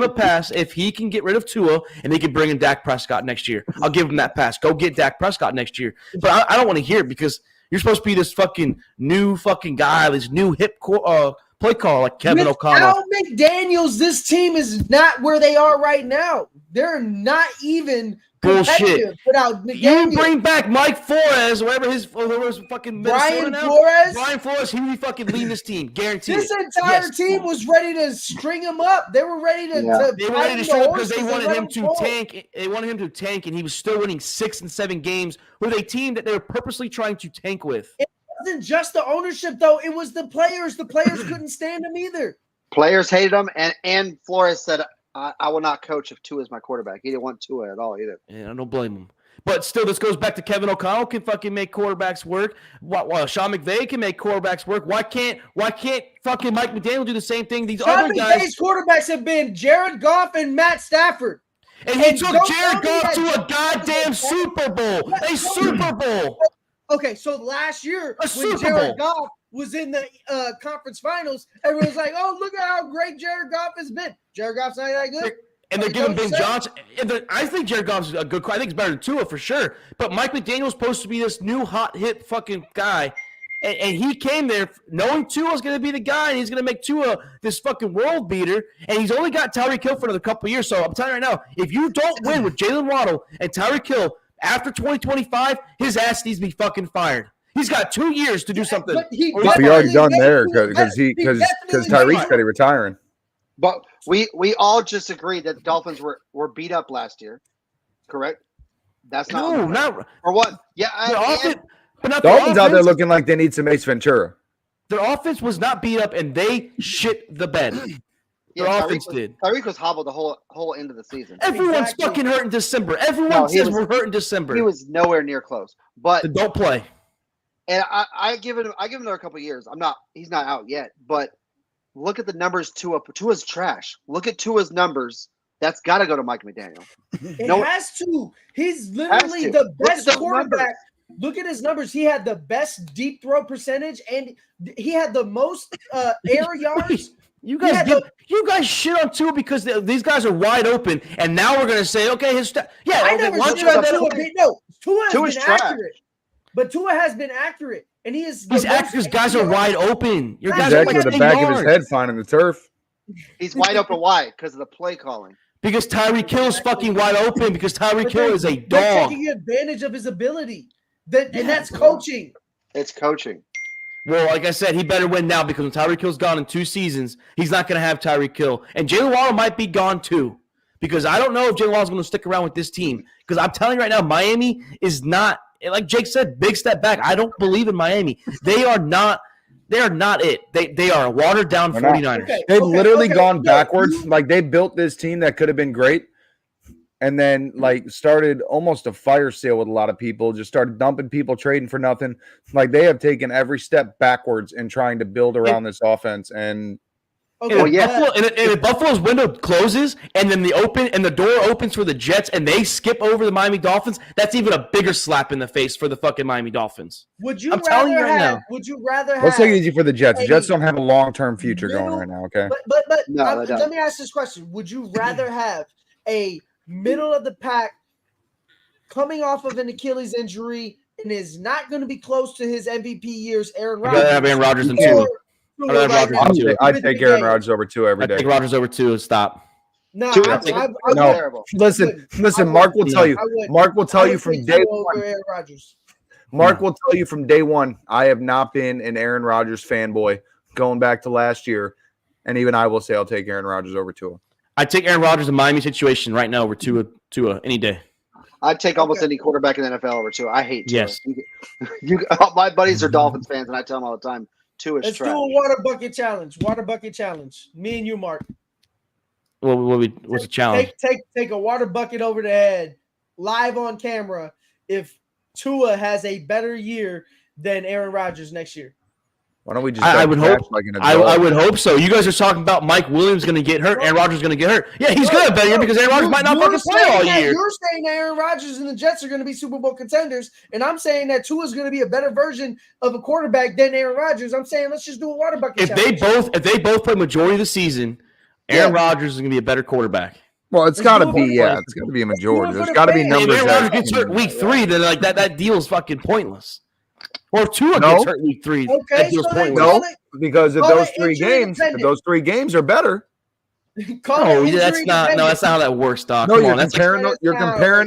a pass if he can get rid of Tua and they can bring in Dak Prescott next year. I'll give him that pass. Go get Dak Prescott next year. But I don't want to hear it because you're supposed to be this fucking new fucking guy, this new hip play call like Kevin O'Connell. Without McDaniels, this team is not where they are right now. They're not even bullshit without McDaniels. You bring back Mike Flores, whoever his fucking Brian Flores, he would be fucking leading this team, guaranteed. This entire team was ready to string him up. They were ready to. They were ready to string him because they wanted him to tank. They wanted him to tank, and he was still winning 6 and 7 games with a team that they were purposely trying to tank with. It wasn't just the ownership, though. It was the players. The players couldn't stand him either. Players hated him, and Flores said, I will not coach if Tua is my quarterback. He didn't want Tua at all either. Yeah, I don't blame him. But still, this goes back to Kevin O'Connell can fucking make quarterbacks work. While Sean McVay can make quarterbacks work. Why can't fucking Mike McDaniel do the same thing? These other guys. McVay's quarterbacks have been Jared Goff and Matt Stafford. And he took Jared Goff to a goddamn Super Bowl. A Super Bowl. Okay, so last year when Jared Goff was in the conference finals, everyone was like, oh, look at how great Jared Goff has been. Jared Goff's not that good. And they're giving Ben Johnson. I think Jared Goff's a good. I think it's better than Tua for sure. But Mike McDaniel's supposed to be this new hot hit fucking guy, and he came there knowing Tua's going to be the guy, and he's going to make Tua this fucking world beater. And he's only got Tyreek Hill for another couple of years. So I'm telling you right now, if you don't win with Jalen Waddle and Tyreek Hill after 2025, his ass needs to be fucking fired. He's got 2 years to do something. We already done there because Tyreek's got to retiring. But we all just agreed that the Dolphins were beat up last year, correct? That's not or what? Yeah, Dolphins out there looking like they need some Ace Ventura. Their offense was not beat up, and they shit the bed. Their offense did. Tyreek was hobbled the whole end of the season. Everyone's fucking hurt in December. Everyone says we're hurt in December. He was nowhere near close. But don't play. And I give him another couple of years. He's not out yet, but look at the numbers. Tua's trash. Look at Tua's numbers. That's got to go to Mike McDaniel. It has to. He's literally the best quarterback Look at his numbers. He had the best deep throw percentage, and he had the most air yards. You guys shit on Tua because these guys are wide open, and now we're gonna say, okay, I never shit on Tua. No, Tua has been accurate, but Tua has been accurate, and he's accurate because guys are wide open. Your guys exactly with the back of his head finding the turf. He's wide open. Why? Because of the play calling. Because Tyreek Hill is fucking wide open. Because Tyreek Hill is a dog. They're taking advantage of his ability. And that's coaching. It's coaching. Well, like I said, he better win now because when Tyreek Hill's gone in 2 seasons, he's not going to have Tyreek Hill. And Jalen Waddle might be gone too because I don't know if Jalen Waddle's going to stick around with this team. Because I'm telling you right now, Miami is not, like Jake said, big step back. I don't believe in Miami. They are not it. They are a watered down 49ers. They've literally gone backwards. Like they built this team that could have been great. And then, like, started almost a fire sale with a lot of people, just started dumping people, trading for nothing. Like, they have taken every step backwards in trying to build around this offense. And if Buffalo's window closes and then the door opens for the Jets and they skip over the Miami Dolphins, that's even a bigger slap in the face for the fucking Miami Dolphins. Would you rather have? Let's take it easy for the Jets. The Jets don't have a long-term future going right now, okay? But let me ask this question. Would you rather have a middle of the pack coming off of an Achilles injury and is not going to be close to his MVP years, Aaron Rodgers? I'd have Aaron Rodgers and Tua. I'd take Aaron Rodgers over 2 every day. I'd take Rodgers over 2. Stop. No. Listen. Mark will tell you. Mark will tell you from day one. Mark will tell you from day one. I have not been an Aaron Rodgers fanboy going back to last year, and even I will say I'll take Aaron Rodgers over Tua. I'd take Aaron Rodgers in Miami situation right now over Tua any day. I'd take almost any quarterback in the NFL over Tua. I hate Tua. Yes. My buddies are Dolphins fans, and I tell them all the time, Tua is trash. Let's do a water bucket challenge. Water bucket challenge. Me and you, Mark. What's the challenge? Take a water bucket over the head, live on camera, if Tua has a better year than Aaron Rodgers next year. Why don't we just? I would hope. I would hope so. You guys are talking about Mike Williams going to get hurt, Aaron Rodgers going to get hurt. Yeah, he's going to bet you because Aaron Rodgers might not fucking play all year. You're saying that Aaron Rodgers and the Jets are going to be Super Bowl contenders, and I'm saying that Tua is going to be a better version of a quarterback than Aaron Rodgers. I'm saying let's just do a water bucket. If they both play majority of the season, Aaron Rodgers is going to be a better quarterback. Well, it's got to be. It's got to be a majority. There's got to be numbers. If Aaron Rodgers gets hurt week 3, then like that deal's fucking pointless. Or if Tua gets hurt week 3, that deal's pointless. No, because if those 3 games are better. That's not how that works, Doc. No, you're comparing.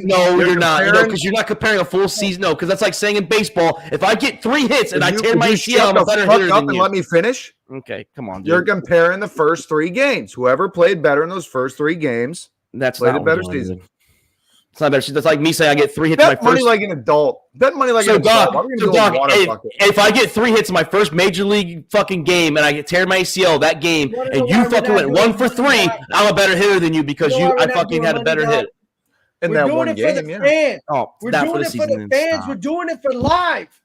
No, you're not. Because you're not comparing a full season. No, because that's like saying in baseball, if I get 3 hits and I tear my ACL, I'm a better hitter than you. Let me finish. Okay, come on, dude. You're comparing the first 3 games. Whoever played better in those first 3 games played a better season. It's not better. That's like me saying I get 3 hits in my first. Bet money like an adult. Bet money like an adult. If I get 3 hits in my first major league fucking game and I get tear my ACL that game and you fucking went 1 for 3, I'm a better hitter than you because I fucking had a better hit in that one game. Yeah. We're doing it for the fans. We're doing it for live.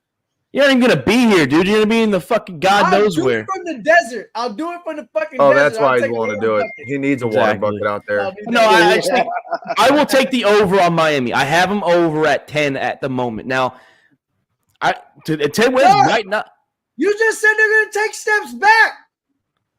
You're not even gonna be here, dude. You're gonna be in the fucking God knows where. I'll do it from the desert. I'll do it from the fucking desert. Oh, that's why he's willing to do it. He needs a water bucket out there. No, I will take the over on Miami. I have them over at 10 at the moment. Now, 10 wins right now. You just said they're gonna take steps back.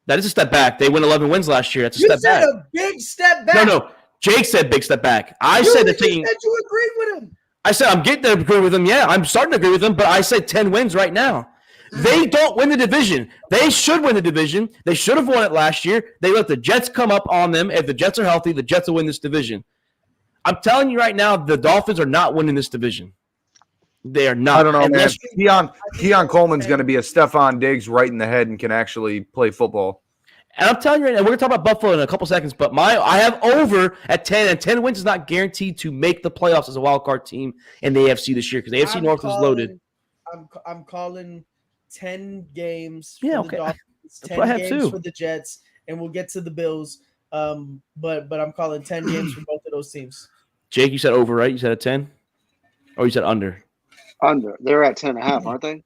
That is a step back. They won 11 wins last year. That's a step back. You said a big step back. No. Jake said big step back. I said they're taking. You said you agreed with him. I said I'm getting to agree with them. Yeah, I'm starting to agree with them, but I said 10 wins right now. They don't win the division. They should win the division. They should have won it last year. They let the Jets come up on them. If the Jets are healthy, the Jets will win this division. I'm telling you right now, the Dolphins are not winning this division. They are not. I don't know, man. Keon Coleman's going to be a Stephon Diggs right in the head and can actually play football. And I'm telling you right now, we're going to talk about Buffalo in a couple seconds, but I have over at 10, and 10 wins is not guaranteed to make the playoffs as a wild card team in the AFC this year because the AFC North is loaded. I'm calling 10 games for the Dolphins, 10 games for the Jets, and we'll get to the Bills. But I'm calling 10 games for both of those teams. Jake, you said over, right? You said at 10? Or you said under? Under. They're at 10.5, aren't they?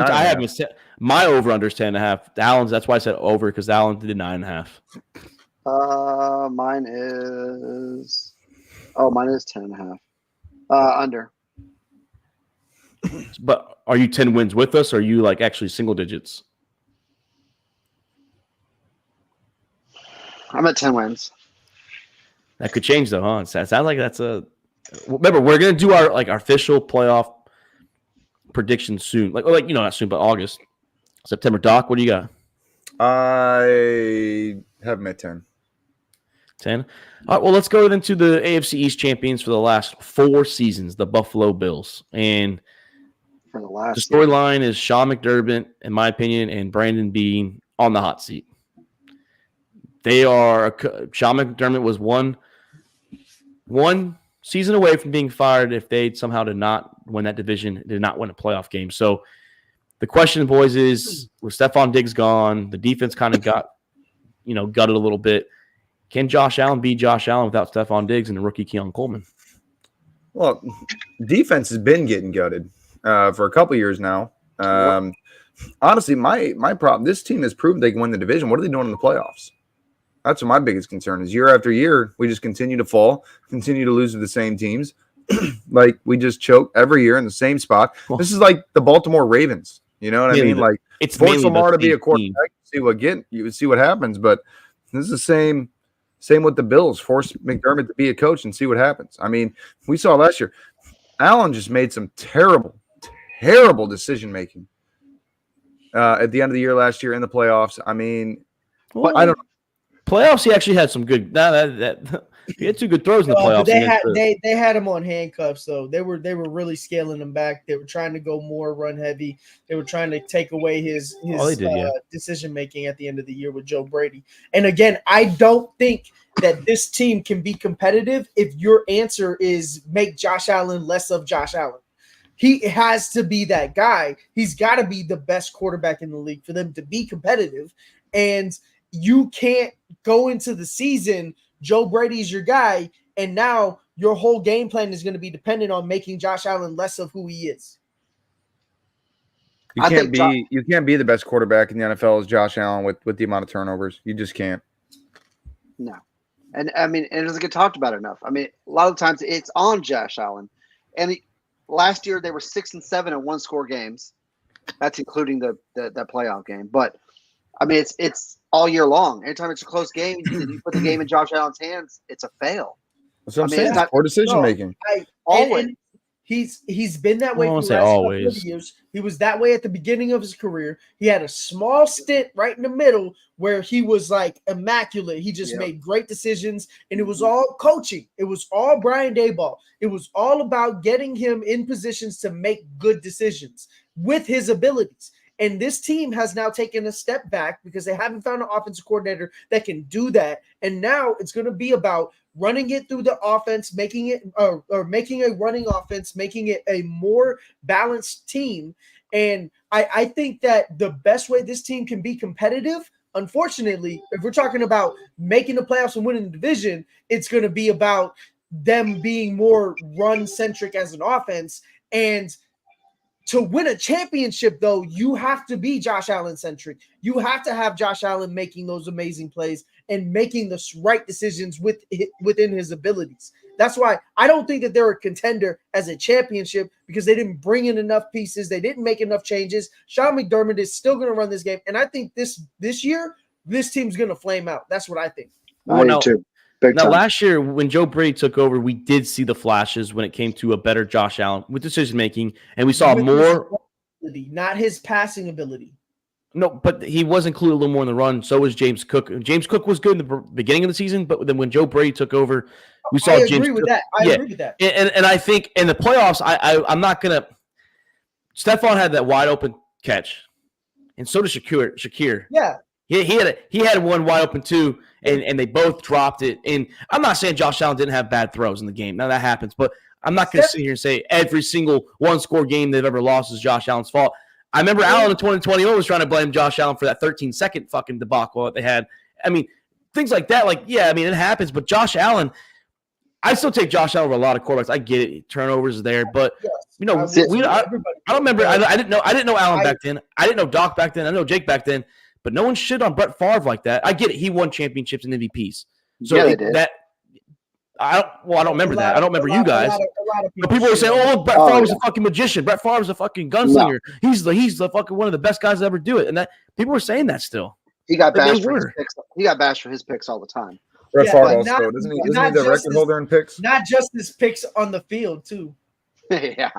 I haven't said my over under is 10.5. Allen's, that's why I said over because Allen did 9.5. Mine is 10.5. Under. But are you 10 wins with us, or are you like actually single digits? I'm at 10 wins. That could change though, huh? It sounds like that's a. Remember, we're gonna do our official playoff prediction soon. Like not soon, but August, September. Doc, what do you got? I have them at 10. 10. All right, well, let's go into the AFC East champions for the last 4 seasons, the Buffalo Bills. And for the last storyline is Sean McDermott, in my opinion, and Brandon Beane on the hot seat. Sean McDermott was one season away from being fired if they somehow did not win that division, did not win a playoff game. So the question, boys, is with Stephon Diggs gone, the defense kind of got, gutted a little bit. Can Josh Allen be Josh Allen without Stephon Diggs and the rookie Keon Coleman? Well, defense has been getting gutted for a couple years now. Honestly, my problem, this team has proven they can win the division. What are they doing in the playoffs? That's what my biggest concern is. Year after year, we just continue to fall, continue to lose to the same teams. Like, we just choke every year in the same spot. This is like the Baltimore Ravens. You know what I mean? Like, it's force Lamar to be a quarterback, you would see what happens. But this is the same with the Bills. Force McDermott to be a coach and see what happens. I mean, we saw last year, Allen just made some terrible decision making at the end of the year last year in the playoffs. I mean, I don't know. Playoffs, he actually had some good. He had 2 good throws in the playoffs. They had him on handcuffs though. They were really scaling him back. They were trying to go more run heavy. They were trying to take away his decision making at the end of the year with Joe Brady. And again, I don't think that this team can be competitive if your answer is make Josh Allen less of Josh Allen. He has to be that guy. He's got to be the best quarterback in the league for them to be competitive. And you can't go into the season, Joe Brady's your guy, and now your whole game plan is going to be dependent on making Josh Allen less of who he is. You can't be the best quarterback in the NFL as Josh Allen with the amount of turnovers. You just can't. No. And I mean, it doesn't get talked about enough. I mean, a lot of times it's on Josh Allen. And last year they were 6-7 in 1-score games. That's including the playoff game. But I mean, it's all year long. Anytime it's a close game, you put the game in Josh Allen's hands, it's a fail. That's what I'm saying. It's poor decision making. Always. He's been that way for the last couple of years. He was that way at the beginning of his career. He had a small stint right in the middle where he was like immaculate. He just made great decisions, and it was all coaching. It was all Brian Daboll. It was all about getting him in positions to make good decisions with his abilities. And this team has now taken a step back because they haven't found an offensive coordinator that can do that. And now it's going to be about running it through the offense, making it or making a running offense, making it a more balanced team. And I think that the best way this team can be competitive, unfortunately, if we're talking about making the playoffs and winning the division, it's going to be about them being more run-centric as an offense. And to win a championship, though, you have to be Josh Allen-centric. You have to have Josh Allen making those amazing plays and making the right decisions within his abilities. That's why I don't think that they're a contender as a championship because they didn't bring in enough pieces. They didn't make enough changes. Sean McDermott is still going to run this game. And I think this year, this team's going to flame out. That's what I think. I do too. Now, last year when Joe Brady took over, we did see the flashes when it came to a better Josh Allen with decision making, and we saw more. Not his passing ability. No, but he was included a little more in the run. So was James Cook. James Cook was good in the beginning of the season, but then when Joe Brady took over, we saw James. I agree with that. And I think in the playoffs, I'm not gonna. Stephon had that wide open catch, and so did Shakir. Yeah. He had one wide open too, and they both dropped it. And I'm not saying Josh Allen didn't have bad throws in the game. Now that happens, but I'm not going to sit here and say every single 1-score game they've ever lost is Josh Allen's fault. I remember Allen in 2021 was trying to blame Josh Allen for that 13-second fucking debacle that they had. I mean, things like that. Like, yeah, I mean, it happens. But Josh Allen, I still take Josh Allen over a lot of quarterbacks. I get it, turnovers there, but I don't remember. I didn't know Allen back then. I didn't know Doc back then. I know Jake back then. But no one shit on Brett Favre like that. I get it. He won championships and MVPs. So they did. I don't remember that. I don't remember you guys. A lot of But people were saying, "Oh, Brett Favre's a fucking magician. Brett Favre's a fucking gunslinger. No. He's the fucking one of the best guys to ever do it." And that people were saying that still. He got bashed for his picks. He got bashed for his picks all the time. Brett Favre also isn't he the record holder in picks? Not just his picks on the field too. Yeah.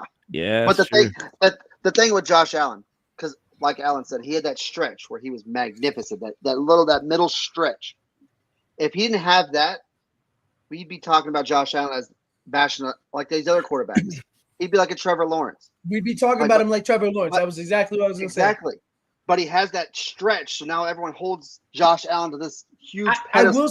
But the thing with Josh Allen, because like Allen said, he had that stretch where he was magnificent. That middle stretch. If he didn't have that, we'd be talking about Josh Allen as bashing like these other quarterbacks. He'd be like a Trevor Lawrence. We'd be talking about him like Trevor Lawrence. That was exactly what I was going to say. Exactly. But he has that stretch, so now everyone holds Josh Allen to this huge pedestal.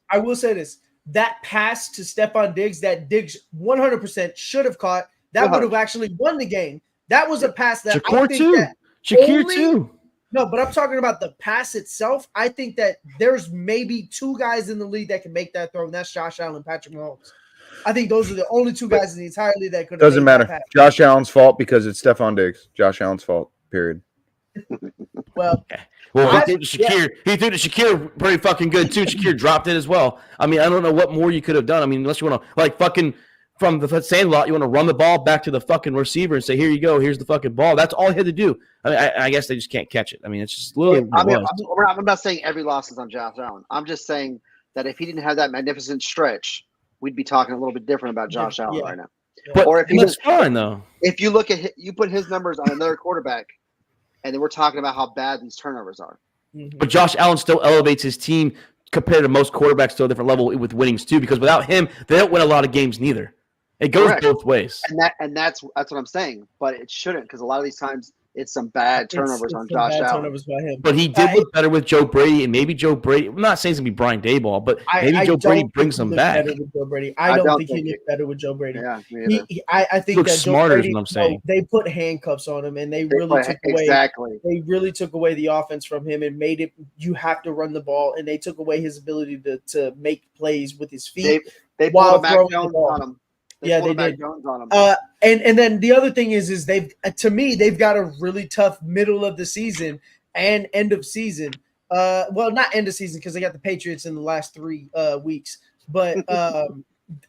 I will say this. That pass to Stephon Diggs, that Diggs 100% should have caught, that would have actually won the game. That was a pass that Shakir too. No, but I'm talking about the pass itself. I think that there's maybe two guys in the league that can make that throw, and that's Josh Allen and Patrick Mahomes. I think those are the only two guys in the entire league that could. Doesn't matter. Josh Allen's fault because it's Stephon Diggs. Josh Allen's fault. Period. Well, he threw to Shakir pretty fucking good too. Shakir dropped it as well. I mean, I don't know what more you could have done. I mean, unless you want to like fucking from the sandlot, you want to run the ball back to the fucking receiver and say, "Here you go. Here's the fucking ball." That's all he had to do. I mean, I guess they just can't catch it. I mean, it's just literally. I'm not saying every loss is on Josh Allen. I'm just saying that if he didn't have that magnificent stretch, we'd be talking a little bit different about Josh Allen right now. But or if that's fine though. If you look at you put his numbers on another quarterback, and then we're talking about how bad these turnovers are. But Josh Allen still elevates his team compared to most quarterbacks to a different level with winnings too. Because without him, they don't win a lot of games neither. It goes both ways. And that's what I'm saying. But it shouldn't, because a lot of these times it's some bad turnovers on Josh Allen. Turnovers by him. But he did look better with Joe Brady, and maybe Joe Brady. I'm not saying it's gonna be Brian Daboll, but maybe Joe Brady brings him back. I don't think he looked better with Joe Brady. Yeah, I think that Joe Brady, is what I'm saying. They put handcuffs on him, and they really took away the offense from him and made it. You have to run the ball, and they took away his ability to make plays with his feet. They pulled a Mac Jones on him. They did. And then the other thing is they've got a really tough middle of the season and end of season. Well, not end of season because they got the Patriots in the last 3 weeks. But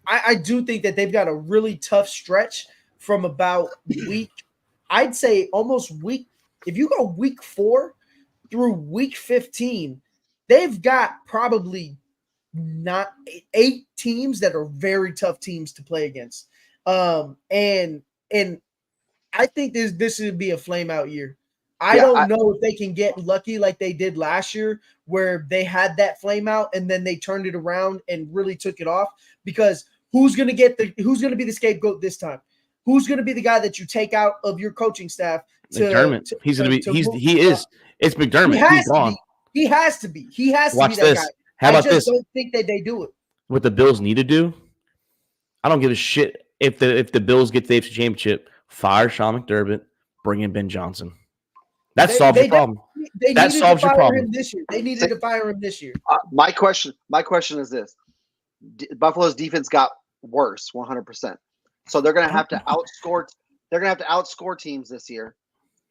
I do think that they've got a really tough stretch from about I'd say almost week. If you go week 4 through week 15, they've got probably not 8 teams that are very tough teams to play against. And I think this would be a flame out year. I don't know if they can get lucky like they did last year, where they had that flame out and then they turned it around and really took it off. Because who's going to be the scapegoat this time? Who's going to be the guy that you take out of your coaching staff? McDermott. He's going to be. He is. It's McDermott. He's gone. He has to be. He has to be that guy. How about this? I don't think that they do it. What the Bills need to do, I don't give a shit if the Bills get the AFC Championship. Fire Sean McDermott, bring in Ben Johnson. That solves your problem. That solves your problem. They needed to fire him this year. My question is this: Buffalo's defense got worse, 100%. So they're going to have to outscore. They're going to have to outscore teams this year.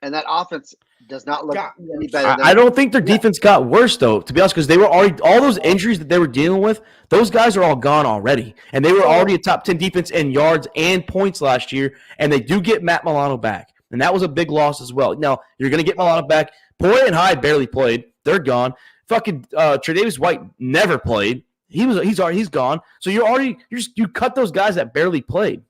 And that offense does not look any better. I don't think their defense got worse, though, to be honest, because they were already all those injuries that they were dealing with. Those guys are all gone already, and they were already a top 10 defense in yards and points last year. And they do get Matt Milano back, and that was a big loss as well. Now you're going to get Milano back. Poyer and Hyde barely played; they're gone. Fucking Tre'Davious White never played. He's gone. So you cut those guys that barely played.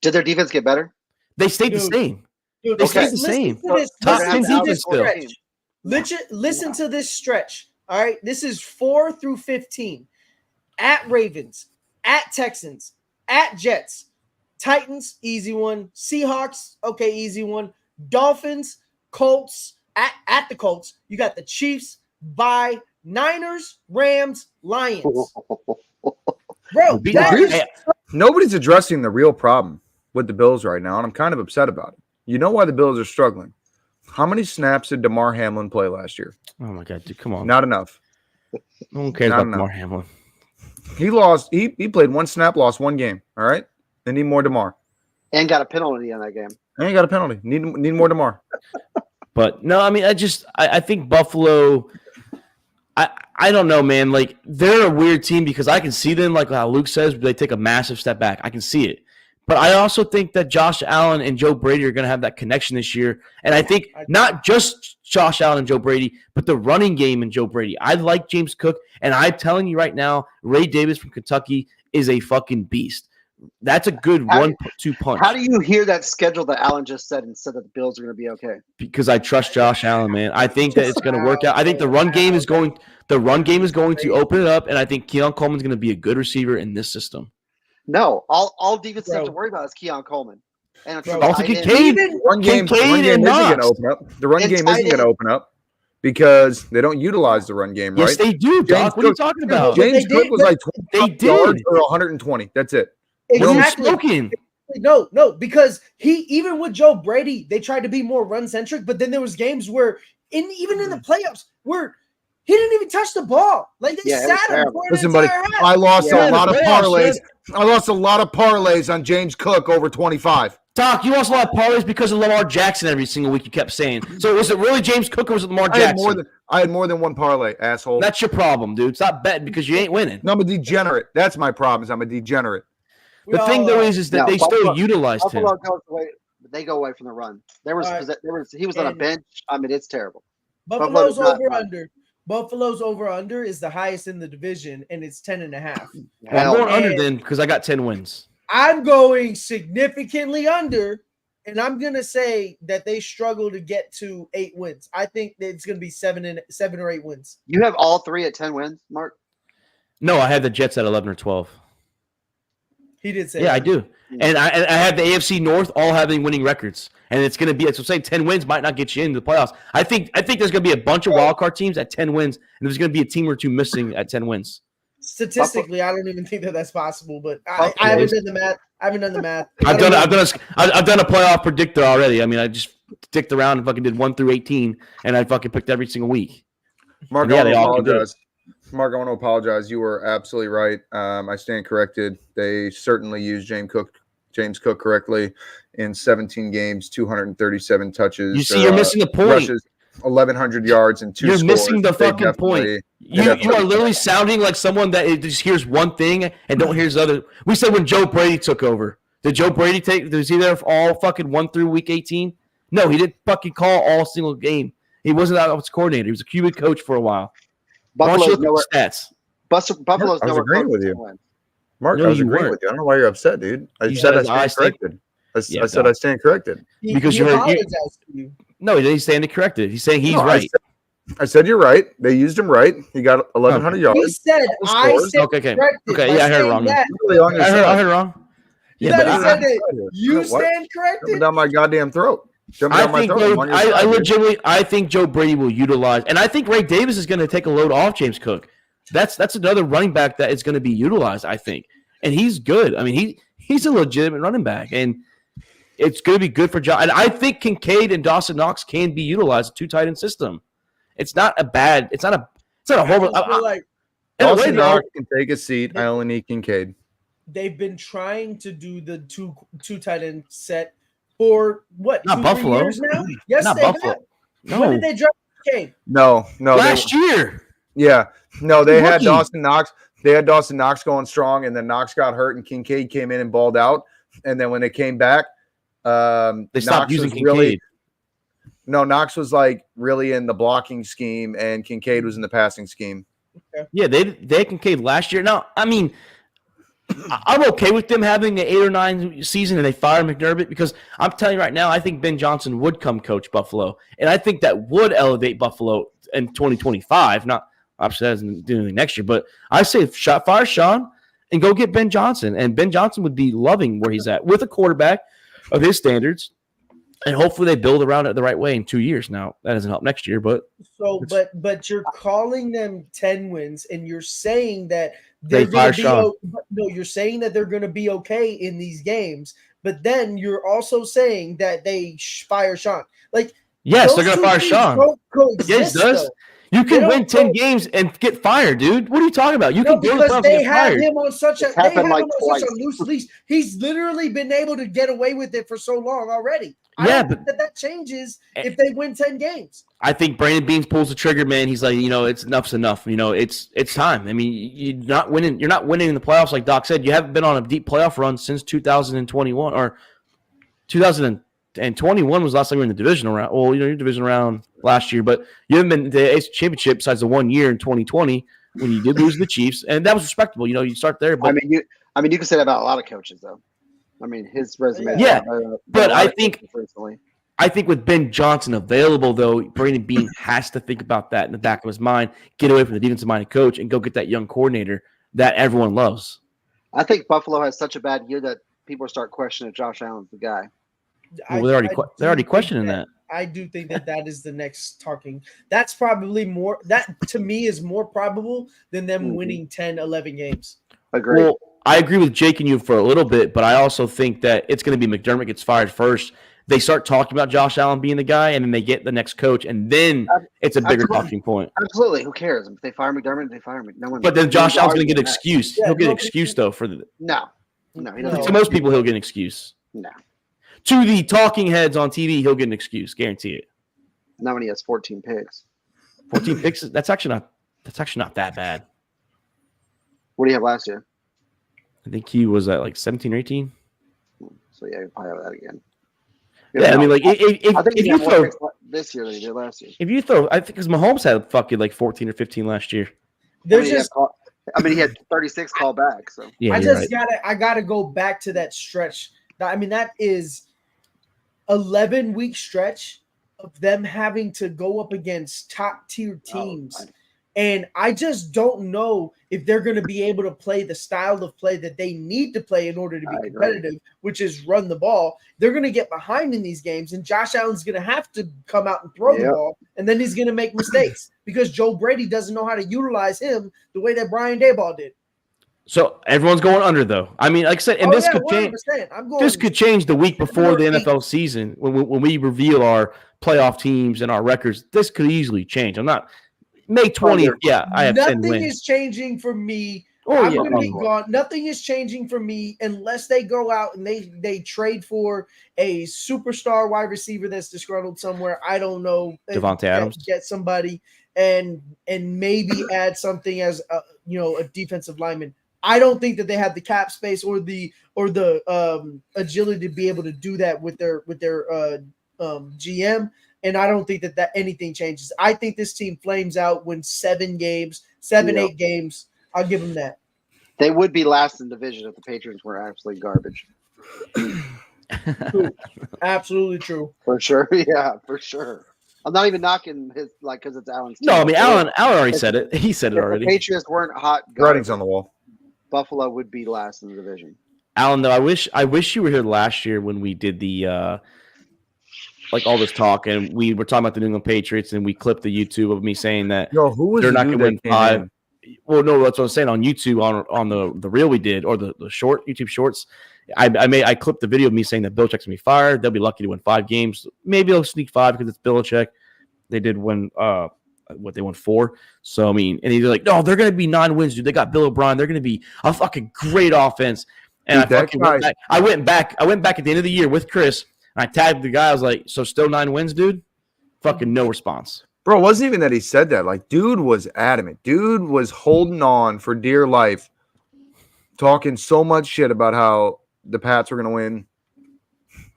Did their defense get better? They stayed the same. Dude, they stayed the same. Top 10 defense still. Listen to this stretch. All right, this is 4 through 15. At Ravens, at Texans, at Jets, Titans, easy one. Seahawks, okay, easy one. Dolphins, Colts, at the Colts. You got the Chiefs, bye. Niners, Rams, Lions. Bro, nobody's addressing the real problem with the Bills right now, and I'm kind of upset about it. You know why the Bills are struggling? How many snaps did DeMar Hamlin play last year? Oh my God, dude, come on! Not enough. No one cares about DeMar Hamlin. He lost. He played 1 snap, lost 1 game. All right, they need more DeMar. And got a penalty on that game. And got a penalty. Need more DeMar. But no, I mean, I think Buffalo. I don't know, man. Like, they're a weird team because I can see them, like how Luke says, they take a massive step back. I can see it. But I also think that Josh Allen and Joe Brady are going to have that connection this year. And I think not just Josh Allen and Joe Brady, but the running game and Joe Brady. I like James Cook, and I'm telling you right now, Ray Davis from Kentucky is a fucking beast. That's a good 1-2 punch. How do you hear that schedule that Allen just said and said that the Bills are going to be okay? Because I trust Josh Allen, man. I think that it's going to work out. I think the run game is going to open it up, and I think Keon Coleman's going to be a good receiver in this system. No, all defenses have to worry about is Keon Coleman. And also Kincaid. The run game isn't going to open up. The run game isn't going to open up because they don't utilize the run game, right? Yes, they do, Doc. What are you talking about? James Cook was like 20 yards or 120. That's it. Exactly. No, because even with Joe Brady, they tried to be more run-centric, but then there was games where, even in the playoffs, where he didn't even touch the ball. Like, they sat him. Listen, buddy, I lost a lot of parlays. I lost a lot of parlays on James Cook over 25. Doc, you lost a lot of parlays because of Lamar Jackson every single week, you kept saying. So was it really James Cook or was it Lamar Jackson? I had more than one parlay, asshole. That's your problem, dude. Stop betting because you ain't winning. No, I'm a degenerate. That's my problem is I'm a degenerate. The thing, though, is that they still utilized him. They go away from the run. He was on a bench. I mean, it's terrible. Buffalo's over-under. Buffalo's over-under is the highest in the division, and it's 10.5. I'm going under then because I got 10 wins. I'm going significantly under, and I'm going to say that they struggle to get to 8 wins. I think that it's going to be 7 or 8 wins. You have all 3 at 10 wins, Mark? No, I had the Jets at 11 or 12. He did say that. I do. And I have the AFC North all having winning records. And it's going to be, so saying 10 wins might not get you into the playoffs. I think there's going to be a bunch of wildcard teams at 10 wins, and there's going to be a team or two missing at 10 wins. Statistically, I don't even think that's possible, but I haven't done the math. I've done a playoff predictor already. I mean, I just ticked around and fucking did 1 through 18, and I fucking picked every single week. Mark, I want to apologize. You were absolutely right. I stand corrected. They certainly used James Cook correctly in 17 games, 237 touches. You see, you're missing the point. Rushes, 1,100 yards and 2 scores. You're missing the fucking point. You are literally sounding like someone that just hears one thing and don't hear the other. We said when Joe Brady took over. Did Joe Brady was he there for all fucking 1 through week 18? No, he didn't fucking call all single game. He wasn't out offensive coordinator. He was a QB coach for a while. Buffalo's nowhere. Stats. Buffalo's nowhere. I was agreeing with you. Mark, I was agreeing with you. I don't know why you're upset, dude. I said I stand corrected. I said I stand corrected. Because you heard you. No, he's standing corrected. He's saying he's right. I said you're right. They used him right. He got 1,100 yards. He said I said corrected. Okay, yeah, I heard it wrong. I heard it wrong. Yeah, but I said that you stand corrected. Jumping down my goddamn throat. I think Joe Brady will utilize, and I think Ray Davis is going to take a load off James Cook. That's another running back that is going to be utilized, I think, and he's good. I mean, he's a legitimate running back, and it's going to be good for John. And I think Kincaid and Dawson Knox can be utilized, a 2 tight end system. It's not a horrible. Dawson Knox can take a seat. I only need Kincaid. They've been trying to do the two tight end set for what? Not 2-3 years now? Yes, not Buffalo. Have. No. When did they drop Kincaid? No. Last year. Yeah. No, they had Dawson Knox. They had Dawson Knox going strong, and then Knox got hurt, and Kincaid came in and balled out. And then when they came back, they stopped using Kincaid. Knox was like really in the blocking scheme, and Kincaid was in the passing scheme. Okay. Yeah, they had Kincaid last year. Now, I mean, I'm okay with them having an 8 or 9 season and they fire McDermott because I'm telling you right now, I think Ben Johnson would come coach Buffalo, and I think that would elevate Buffalo in 2025. Not obviously that doesn't do anything next year, but I say fire Sean and go get Ben Johnson, and Ben Johnson would be loving where he's at with a quarterback of his standards. And hopefully they build around it the right way in 2 years. Now that doesn't help next year, but you're calling them 10 wins, and you're saying that they're going to be you're saying that they're going to be okay in these games, but then you're also saying that they fire Sean. Like, yes, they're going to fire Sean. Yes, it does. Though. You can win 10 games and get fired, dude. What are you talking about? You can go because they have him on such a loose leash. He's literally been able to get away with it for so long already. I don't think that changes if they win 10 games. I think Brandon Beams pulls the trigger, man. He's like, it's enough's enough. It's time. I mean, you're not winning in the playoffs, like Doc said. You haven't been on a deep playoff run since 2021 or 2021 was the last time you were in the divisional round. Well, your division round last year, but you haven't been to the AFC Championship besides the 1 year in 2020 when you did lose to the Chiefs, and that was respectable. You start there. But you can say that about a lot of coaches, though. I mean, his resume. Yeah, but I think with Ben Johnson available, though, Brandon Beane has to think about that in the back of his mind, get away from the defensive-minded coach, and go get that young coordinator that everyone loves. I think Buffalo has such a bad year that people start questioning if Josh Allen's the guy. Well, they're already questioning that. I do think that is the next talking. That's probably more. That to me is more probable than them winning 10, 11 games. Agreed. Well, I agree with Jake and you for a little bit, but I also think that it's going to be McDermott gets fired first. They start talking about Josh Allen being the guy, and then they get the next coach, and then it's a bigger talking point. Absolutely. Who cares? If they fire McDermott, they fire me. No one. But then Josh Allen's going to get an excuse. He'll get an excuse, though. No, he doesn't. To most people, he'll get an excuse. No. To the talking heads on TV, he'll get an excuse. Guarantee it. Not when he has 14 picks. 14 picks? That's actually not that bad. What do you have last year? I think he was at like 17 or 18. So yeah, you probably have that again. Yeah, I mean, like if you throw this year than he did last year. If you throw, I think because Mahomes had fucking like 14 or 15 last year. He had 36 callbacks. So yeah, I gotta go back to that stretch. I mean, that is 11-week stretch of them having to go up against top tier teams. And I just don't know if they're going to be able to play the style of play that they need to play in order to be competitive, which is run the ball. They're going to get behind in these games, and Josh Allen's going to have to come out and throw the ball, and then he's going to make mistakes because Joe Brady doesn't know how to utilize him the way that Brian Daboll did. So everyone's going under, though. I mean, like I said, and this could change. This could change the week before the NFL season when we reveal our playoff teams and our records. This could easily change. I'm not May 20th. Yeah, I have 10 wins. Nothing is changing for me. I'm going to be gone. Nothing is changing for me unless they go out and they trade for a superstar wide receiver that's disgruntled somewhere. I don't know. Devontae Adams. Get somebody and maybe add something as a defensive lineman. I don't think that they have the cap space or the agility to be able to do that with their GM, and I don't think that anything changes. I think this team flames out, wins 8 games. I'll give them that. They would be last in division if the Patriots were absolutely garbage. True. Absolutely true. For sure, yeah, for sure. I'm not even knocking his because it's Allen's team. No, I mean Allen already said it. He said it already. If the Patriots weren't hot. Writing's on the wall. Buffalo would be last in the division. Alan, though, I wish you were here last year when we did the all this talk, and we were talking about the New England Patriots, and we clipped the YouTube of me saying that they're not going to win 5. Well, no, that's what I was saying on YouTube on the reel we did, or the short YouTube shorts. I clipped the video of me saying that Belichick's gonna be fired. They'll be lucky to win 5 games. Maybe they'll sneak 5 because it's Belichick. They did win they won 4. So I mean, and he's like, no, they're gonna be 9 wins, dude. They got Bill O'Brien. They're gonna be a fucking great offense. And dude, I went back at the end of the year with Chris, and I tagged the guy. I was like, so still 9 wins, dude? Fucking no response. Bro, it wasn't even that he said that. Like, dude was adamant. Dude was holding on for dear life, talking so much shit about how the Pats were going to win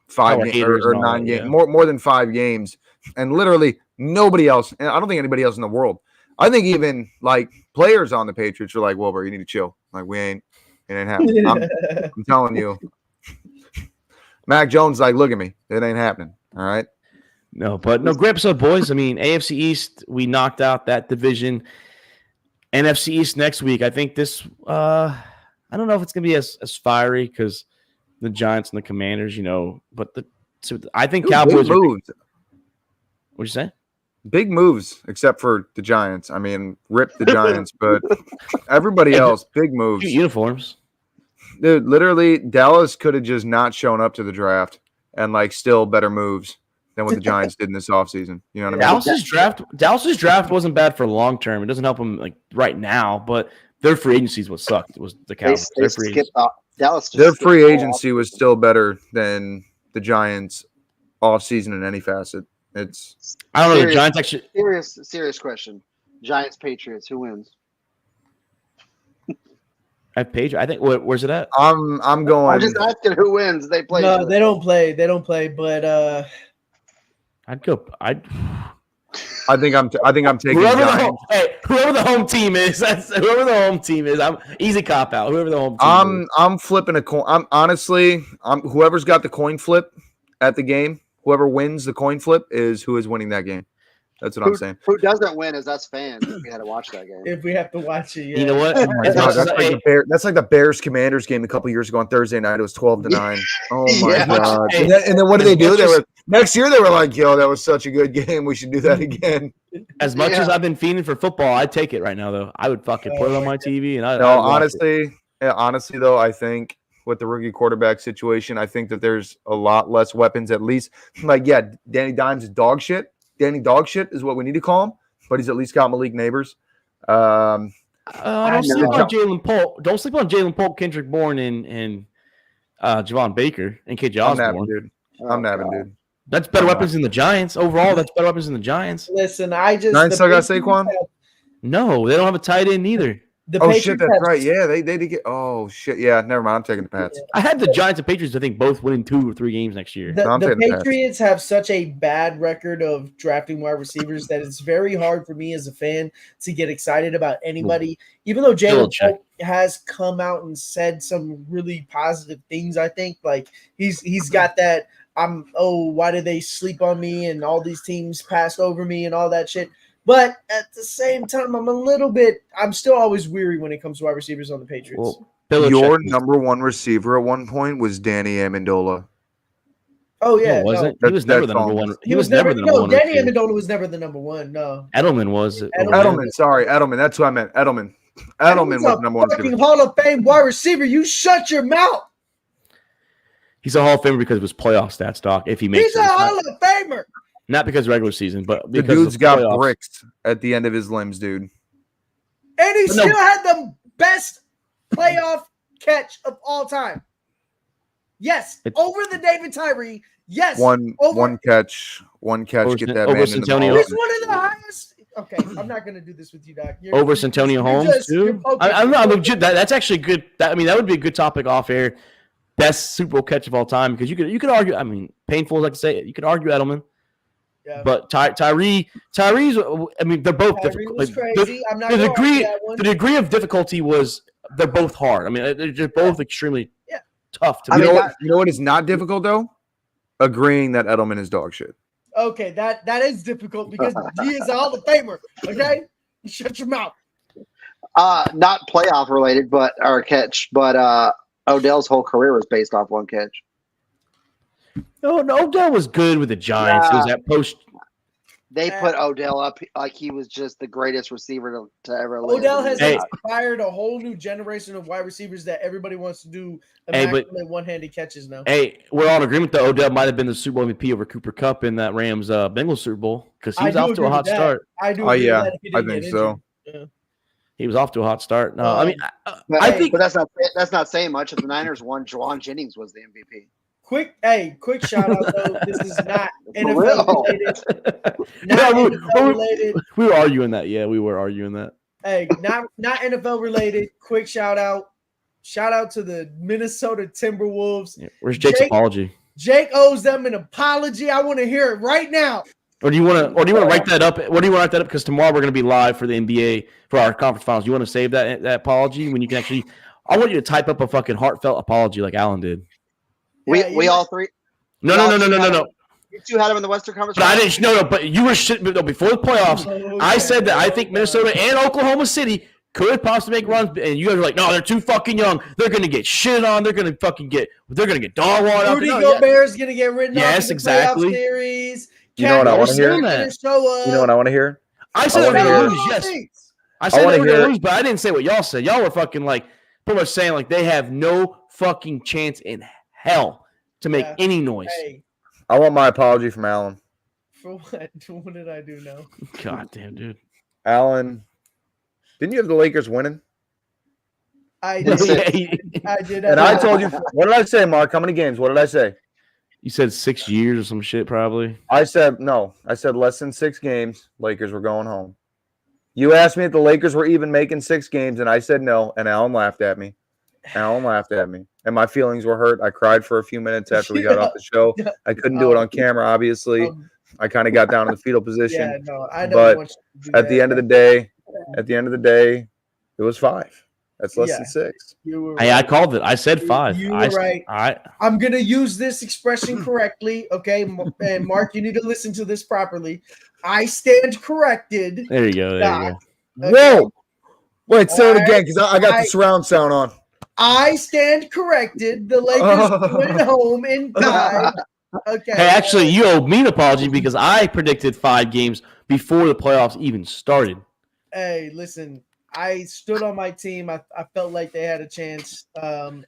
5 games or 9 games, more than 5 games. And literally nobody else, and I don't think anybody else in the world. I think even like players on the Patriots are like, well, bro, you need to chill. Like, it ain't happening. I'm telling you. Mac Jones like, look at me. It ain't happening. All right. No, but no, great episode, boys. I mean, AFC East, we knocked out that division. NFC East next week. I think this I don't know if it's gonna be as fiery because the Giants and the Commanders, but I think Cowboys moves. What'd you say? Big moves, except for the Giants. I mean, rip the Giants, but everybody else, big moves. Uniforms. Dude, literally, Dallas could have just not shown up to the draft and still better moves than what the Giants did in this offseason. You know what I mean? Dallas's draft wasn't bad for long term. It doesn't help them right now, but their free agency is what sucked. It was the Cowboys. Dallas. Their free agency was still better than the Giants offseason in any facet. It's I don't know. The Giants actually serious question. Giants Patriots, who wins? at Page. I think where's it at? I'm going. I'm just asking who wins. They play. No, they don't play. They don't play. But I'd go. I think I'm taking whoever Giants. whoever the home team is. Whoever the home team is. I'm easy cop out. Whoever the home team is. I'm flipping a coin. I'm whoever's got the coin flip at the game. Whoever wins the coin flip is who is winning that game. That's what I'm saying. Who doesn't win is us fans if we had to watch that game. if we have to watch it, yeah. You know what? Oh my God, that's like the Bears Commanders game a couple years ago on Thursday night. It was 12-9. Oh my God! And then what did they do? Next year they were like, "Yo, that was such a good game. We should do that again." As much as I've been fiending for football, I'd take it right now though. I would fucking put it on my TV and honestly though, I think with the rookie quarterback situation, I think that there's a lot less weapons. At least, Danny Dimes is dog shit. Danny dog shit is what we need to call him, but he's at least got Malik Neighbors. Don't sleep on Jalen Polk. Don't sleep on Jalen Polk, Kendrick Bourne, and Javon Baker and KJ Osborne. I'm nabbing, dude. That's better weapons than the Giants. Overall, that's better weapons than the Giants. Listen, Giants still got Saquon? No, they don't have a tight end either. Shit, that's right. Yeah, they did get. Oh shit, yeah. Never mind. I'm taking the Pats. I had the Giants and Patriots. I think both winning 2 or 3 games next year. The Patriots have such a bad record of drafting wide receivers that it's very hard for me as a fan to get excited about anybody. Even though Jalen Polk has come out and said some really positive things, I think like he's got that. Why did they sleep on me and all these teams passed over me and all that shit. But at the same time, I'm still always weary when it comes to wide receivers on the Patriots. Well, your number one receiver at one point was Danny Amendola. Oh, yeah. No, wasn't. He was never the number one. He was never the number one. Danny Amendola was never the number one. No. Edelman was. Edelman. That's who I meant. Edelman was number one receiver. Hall of Fame wide receiver. You shut your mouth. He's a Hall of Famer because of his playoff stats, Doc. If he makes He's a Hall of Famer. Not because of regular season, but because the dude's got bricks at the end of his limbs, dude. And he still had the best playoff catch of all time. Yes, over the David Tyree. Yes, one catch. Get that over man Santonio. He's one of the highest. Okay, I'm not going to do this with you, Doc. Over Santonio Holmes, too. I'm legit. That's actually good. That would be a good topic off air. Best Super Bowl catch of all time because you could argue. I mean, painful as I can say it. You could argue Edelman. Yeah. But Tyree's. I mean, they're both difficult. Was crazy. I'm not the degree of difficulty was they're both hard. I mean, they're both extremely tough to. You know what is not difficult though? Agreeing that Edelman is dog shit. Okay, that is difficult because he is a Hall of Famer. Okay, shut your mouth. Not playoff related, but Odell's whole career was based off one catch. No, Odell was good with the Giants. It was that post. They put Odell up like he was just the greatest receiver to ever live. Odell has inspired a whole new generation of wide receivers that everybody wants to do immaculate one-handed catches now. Hey, we're all in agreement that Odell might have been the Super Bowl MVP over Cooper Kupp in that Rams Bengals Super Bowl because he was off to a hot start. I do. I think so. Yeah. He was off to a hot start. No, I think, but that's not saying much. If the Niners won, Juwan Jennings was the MVP. Quick shout out though. This is not NFL related. We were arguing that. Yeah, we were arguing that. Hey, not NFL related. Quick shout out. Shout out to the Minnesota Timberwolves. Yeah, where's Jake's apology? Jake owes them an apology. I want to hear it right now. Or do you want to write that up? What do you want to write that up? Because tomorrow we're going to be live for the NBA for our conference finals. You want to save that apology when you can actually? I want you to type up a fucking heartfelt apology like Alan did. We all three. No. You two had him in the Western Conference. But I didn't. No. But you were shit. No, before the playoffs, I said that I think Minnesota and Oklahoma City could possibly make runs, and you guys are like, no, they're too fucking young. They're going to get shit on. They're going to get dog water. Rudy Gobert's going to get written off. Yes, exactly. Series. You know what I want to hear? You know what I want to hear? I said they were going to lose. Yes, I said they were going to lose, but I didn't say what y'all said. Y'all were fucking like pretty much saying like they have no fucking chance in hell to make any noise. Hey. I want my apology from Alan. For what? What did I do now? God damn, dude. Alan, didn't you have the Lakers winning? I did. I did. And I told you, what did I say, Mark? How many games? What did I say? You said 6 years or some shit, probably. I said no. I said less than 6 games. Lakers were going home. You asked me if the Lakers were even making 6 games, and I said no. And Alan laughed at me. And my feelings were hurt. I cried for a few minutes after we got off the show. I couldn't do it on camera, obviously. I kind of got down in the fetal position. Yeah, no, I don't but want you to do at the end of the day, it was 5. That's less than 6. You were Hey, I called it. I said 5. You were right. I'm going to use this expression correctly, okay? And Mark, you need to listen to this properly. I stand corrected. There you go. Okay. Whoa. Wait, say it again because I got the surround sound on. I stand corrected. The Lakers went home in 5. Okay. Hey, actually, you owe me an apology because I predicted 5 games before the playoffs even started. Hey, listen. I stood on my team. I felt like they had a chance. And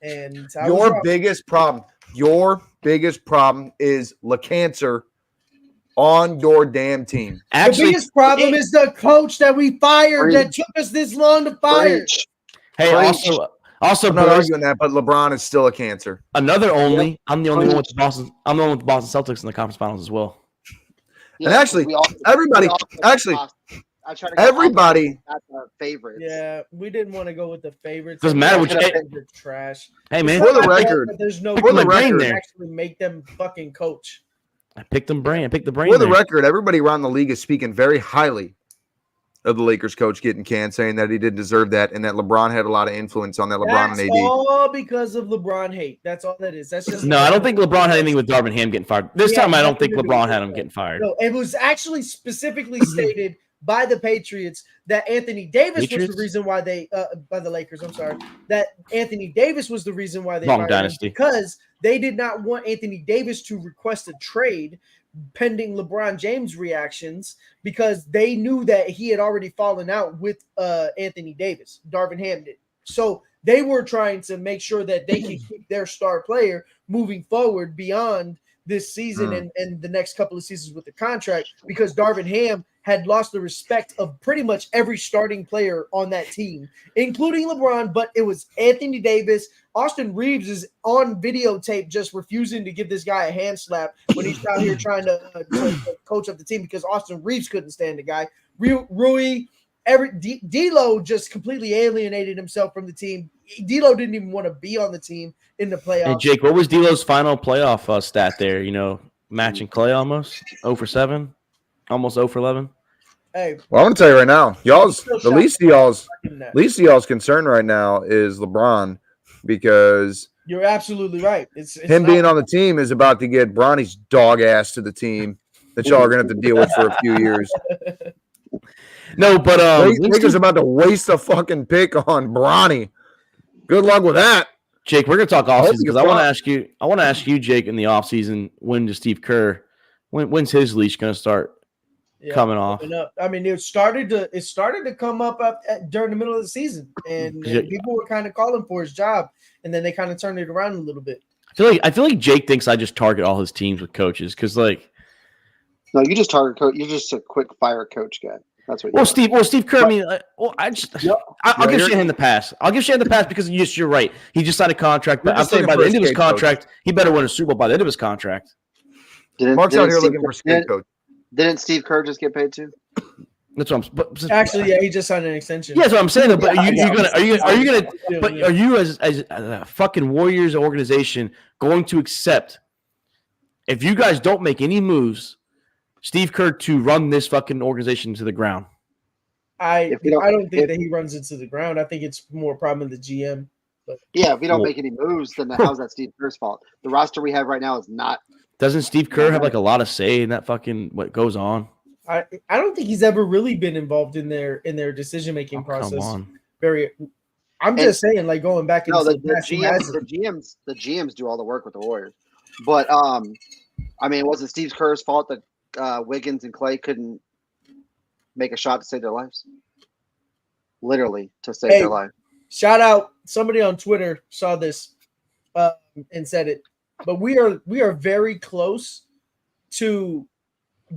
your biggest problem is LeCancer on your damn team. Actually, the biggest problem is the coach that we fired that took us this long to fire. Hey, also, I'm not arguing that, but LeBron is still a cancer. I'm the only one with Boston. I'm the one with the Boston Celtics in the conference finals as well. Yeah, and actually, everybody. I try to everybody at the favorites. Yeah, we didn't want to go with the favorites. Doesn't matter which trash. Hey man, for the record, there's no for the record there. Actually make them fucking coach. I picked the brain. For the record, everybody around the league is speaking very highly of the Lakers coach getting canned, saying that he didn't deserve that and that LeBron had a lot of influence on that. LeBron and AD. All because of LeBron hate. That's all that is. That's just no. I don't think LeBron had anything with Darvin Ham getting fired. This time, I don't think LeBron had him getting fired. No, it was actually specifically stated by the Patriots that Anthony Davis was the reason why they by the Lakers. I'm sorry, that Anthony Davis was the reason why they Wrong fired dynasty him because they did not want Anthony Davis to request a trade pending LeBron James reactions because they knew that he had already fallen out with Anthony Davis. Darvin Ham did. So they were trying to make sure that they could keep their star player moving forward beyond this season and the next couple of seasons with the contract because Darvin Ham had lost the respect of pretty much every starting player on that team, including LeBron, but it was Anthony Davis. Austin Reeves is on videotape just refusing to give this guy a hand slap when he's out here trying to coach up the team because Austin Reeves couldn't stand the guy. Rui, D'Lo just completely alienated himself from the team. D'Lo didn't even want to be on the team in the playoffs. Hey, Jake, what was D'Lo's final playoff stat there? You know, matching Clay almost 0 for 7, almost 0 for 11. Hey, well, I want to tell you right now, the least of y'all's concern right now is LeBron because you're absolutely right. It's him being on the team is about to get Bronny's dog ass to the team that y'all are going to have to deal with for a few years. No, but Lakers about to waste a fucking pick on Bronny. Good luck with that, Jake. We're gonna talk offseason because I want to ask you, Jake, in the offseason, when does Steve Kerr, when's his leash gonna start coming off? I mean, it started to come up during the middle of the season, and people were kind of calling for his job, and then they kind of turned it around a little bit. I feel like Jake thinks I just target all his teams with coaches because no, you just target coach. You're just a quick fire coach guy. That's what. Steve Kerr. I mean, I'll give Shanahan the pass. I'll give Shanahan the pass because you're right. He just signed a contract, but I'm saying by the end of his contract, he better win a Super Bowl by the end of his contract. Mark's out here looking for skate coach. Didn't Steve Kerr just get paid too? That's what I'm. Actually, yeah, he just signed an extension. Yeah, that's what I'm saying. But are you as a fucking Warriors organization going to accept if you guys don't make any moves, Steve Kerr to run this fucking organization to the ground? I don't think that he runs it to the ground. I think it's more a problem with the GM. But yeah, if we don't make any moves, then how's that Steve Kerr's fault? The roster we have right now is not. Doesn't Steve Kerr have like a lot of say in that fucking what goes on? I don't think he's ever really been involved in their decision making process. Come on. I'm just saying, like going back into the GMs do all the work with the Warriors. But I mean, was it Steve Kerr's fault that Wiggins and Clay couldn't make a shot to save their lives? Literally to save their life. Shout out somebody on Twitter saw this and said it. But we are very close to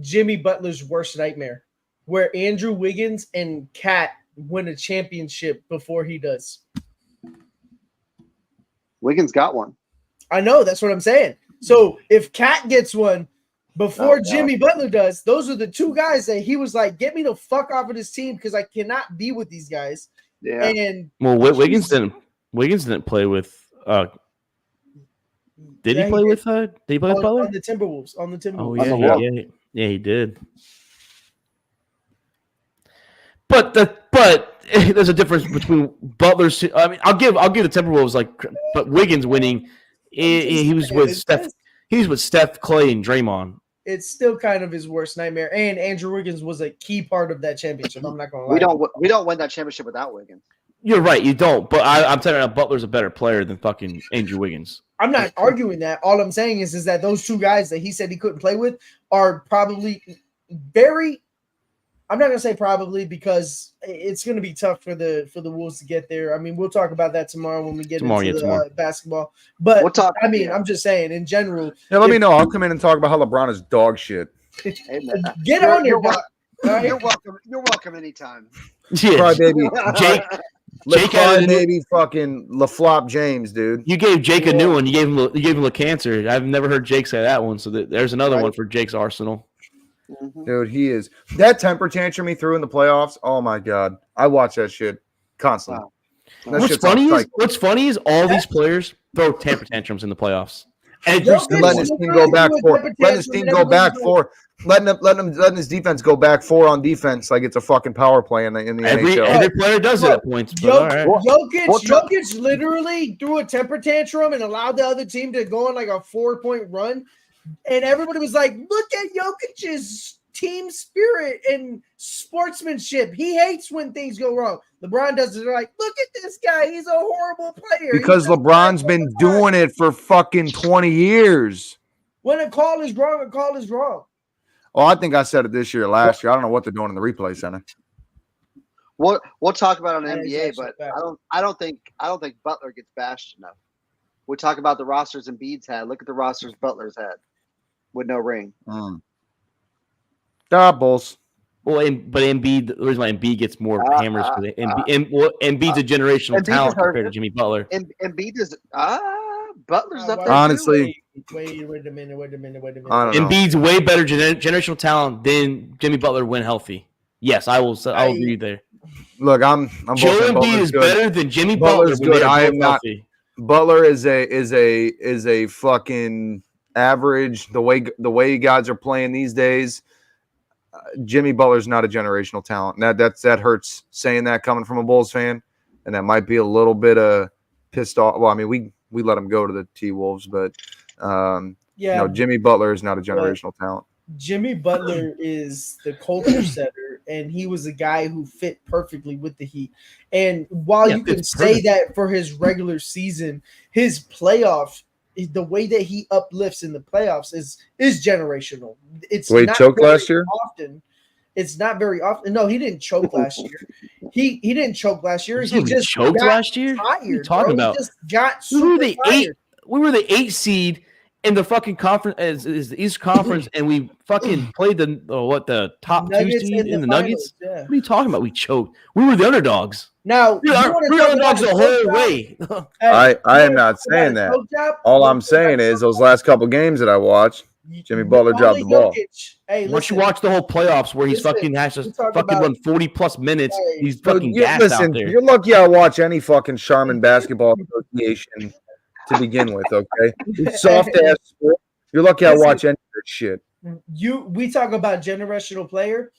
Jimmy Butler's worst nightmare, where Andrew Wiggins and Cat win a championship before he does. Wiggins got one. I know, that's what I'm saying. So if Cat gets one before Jimmy Butler does, those are the two guys that he was like, get me the fuck off of this team because I cannot be with these guys. Yeah. And Wiggins didn't play with. Did he play with Butler? On the Timberwolves? Oh yeah, he did. But there's a difference between Butler's. I mean, I'll give the Timberwolves but Wiggins winning. He was with Steph. He's with Steph, Clay, and Draymond. It's still kind of his worst nightmare. And Andrew Wiggins was a key part of that championship. I'm not gonna lie. We don't win that championship without Wiggins. You're right, you don't. But I'm telling you, Butler's a better player than fucking Andrew Wiggins. I'm not arguing that. All I'm saying is that those two guys that he said he couldn't play with are probably very. I'm not gonna say probably because it's gonna be tough for the Wolves to get there. I mean, we'll talk about that tomorrow when we get into the basketball. But I'm just saying in general. Yeah, let me know. I'll come in and talk about how LeBron is dog shit. Get on your. You're welcome. You're welcome anytime. Yeah, cry baby Jake maybe fucking LaFlop James, dude. You gave Jake a new one. You gave him a cancer. I've never heard Jake say that one. So there's another one for Jake's arsenal. Mm-hmm. Dude, he is that temper tantrum he threw in the playoffs. Oh my god, I watch that shit constantly. Wow. What's funny is all these players throw temper tantrums in the playoffs. And letting his team go back letting his defense go back 4 on defense like it's a fucking power play in the NHL. Every player does it at points. Jokic literally threw a temper tantrum and allowed the other team to go on like a 4-point run. And everybody was like, look at Jokic's team spirit and sportsmanship. He hates when things go wrong. LeBron does it. They're like, look at this guy. He's a horrible player. Because LeBron's been doing it for fucking 20 years. When a call is wrong, a call is wrong. Oh, I think I said it this year, last year. I don't know what they're doing in the replay center. We'll talk about it on NBA, but I don't think Butler gets bashed enough. We talk about the rosters Embiid's had. Look at the rosters Butler's had with no ring. Bulls. Well, but Embiid, the reason why Embiid gets more hammers because Embiid's a generational talent compared to Jimmy Butler. Embiid is Butler's up there. Honestly, wait a minute. Embiid's way better generational talent than Jimmy Butler when healthy. Yes, I will. I'll agree there. Look, I'm Joel Embiid is better than Jimmy Butler. Good. I am not. Butler is a fucking average. The way guys are playing these days, Jimmy Butler's not a generational talent. That hurts saying that coming from a Bulls fan, and that might be a little bit pissed off. Well, I mean, we let him go to the T-Wolves, but Jimmy Butler is not a generational talent. Jimmy Butler is the culture setter, and he was a guy who fit perfectly with the Heat. And while you can say that for his regular season, his playoff, the way that he uplifts in the playoffs is generational. It's the way he choked last year? Often. It's not very often. No, he didn't choke last year. He didn't choke last year. He just choked last year. Tired, what are you talking about? He just got tired. We were the 8th seed in the fucking conference, is the East Conference, and we fucking played the top Nuggets 2 seed in the Nuggets. Yeah. What are you talking about? We choked. We were the underdogs. Now we were underdogs the whole way. I am not saying that. All I'm saying is those last couple games that I watched, Jimmy Butler dropped the ball. Hey, once you watch the whole playoffs where he's fucking has to fucking run 40+ minutes, he's fucking gassed out there. You're lucky I watch any fucking Charmin Basketball Association to begin with, okay? It's soft ass sport. You're lucky I watch any of that shit. We talk about generational player.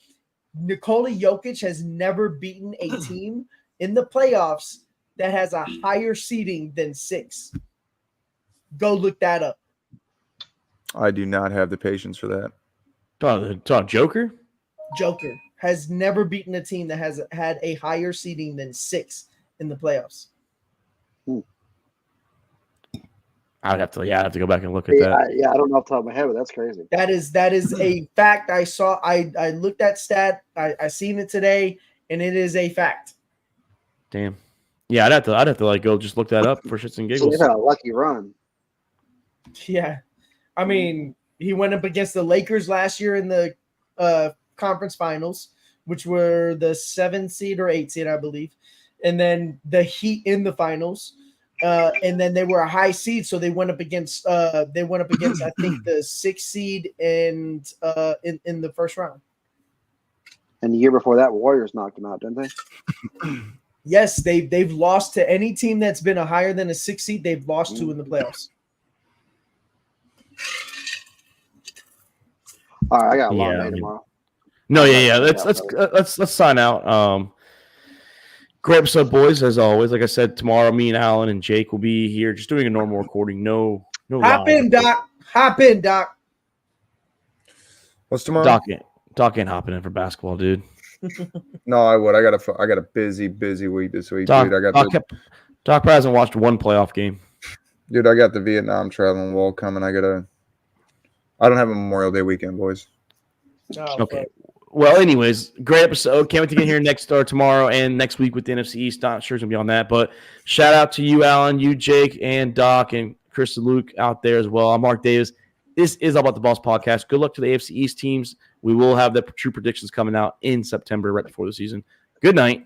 Nikola Jokic has never beaten a team in the playoffs that has a higher seeding than 6. Go look that up. I do not have the patience for that. Talk Joker? Joker has never beaten a team that has had a higher seeding than 6 in the playoffs. I'd have to go back and look at that. I don't know off the top of my head, but that's crazy. That is a fact. I saw. I looked at stat. I seen it today, and it is a fact. Damn. Yeah, I'd have to like go just look that up for shits and giggles. So a lucky run. Yeah, I mean, he went up against the Lakers last year in the conference finals, which were the 7th seed or 8th seed, I believe, and then the Heat in the finals. and then they were a high seed, so they went up against I think the 6th seed and in the first round. And the year before that, Warriors knocked them out, didn't they? Yes, they've lost to any team that's been a higher than a 6th seed. They've lost to in the playoffs. All right, I got a long day tomorrow. No, yeah. Let's sign out. Great episode, boys. As always, like I said, tomorrow me and Alan and Jake will be here, just doing a normal recording. No. Hop in, Doc. Hop in, Doc. What's tomorrow? Doc ain't hopping in for basketball, dude. No, I would. I got a busy week this week, Doc, dude. Doc probably hasn't watched one playoff game. Dude, I got the Vietnam traveling wall coming. I don't have a Memorial Day weekend, boys. Oh, okay. Well, anyways, great episode. Can't wait to get here tomorrow and next week with the NFC East. Not sure it's going to be on that, but shout out to you, Alan, you, Jake, and Doc, and Chris and Luke out there as well. I'm Mark Davis. This is All About the Boss podcast. Good luck to the AFC East teams. We will have the true predictions coming out in September right before the season. Good night.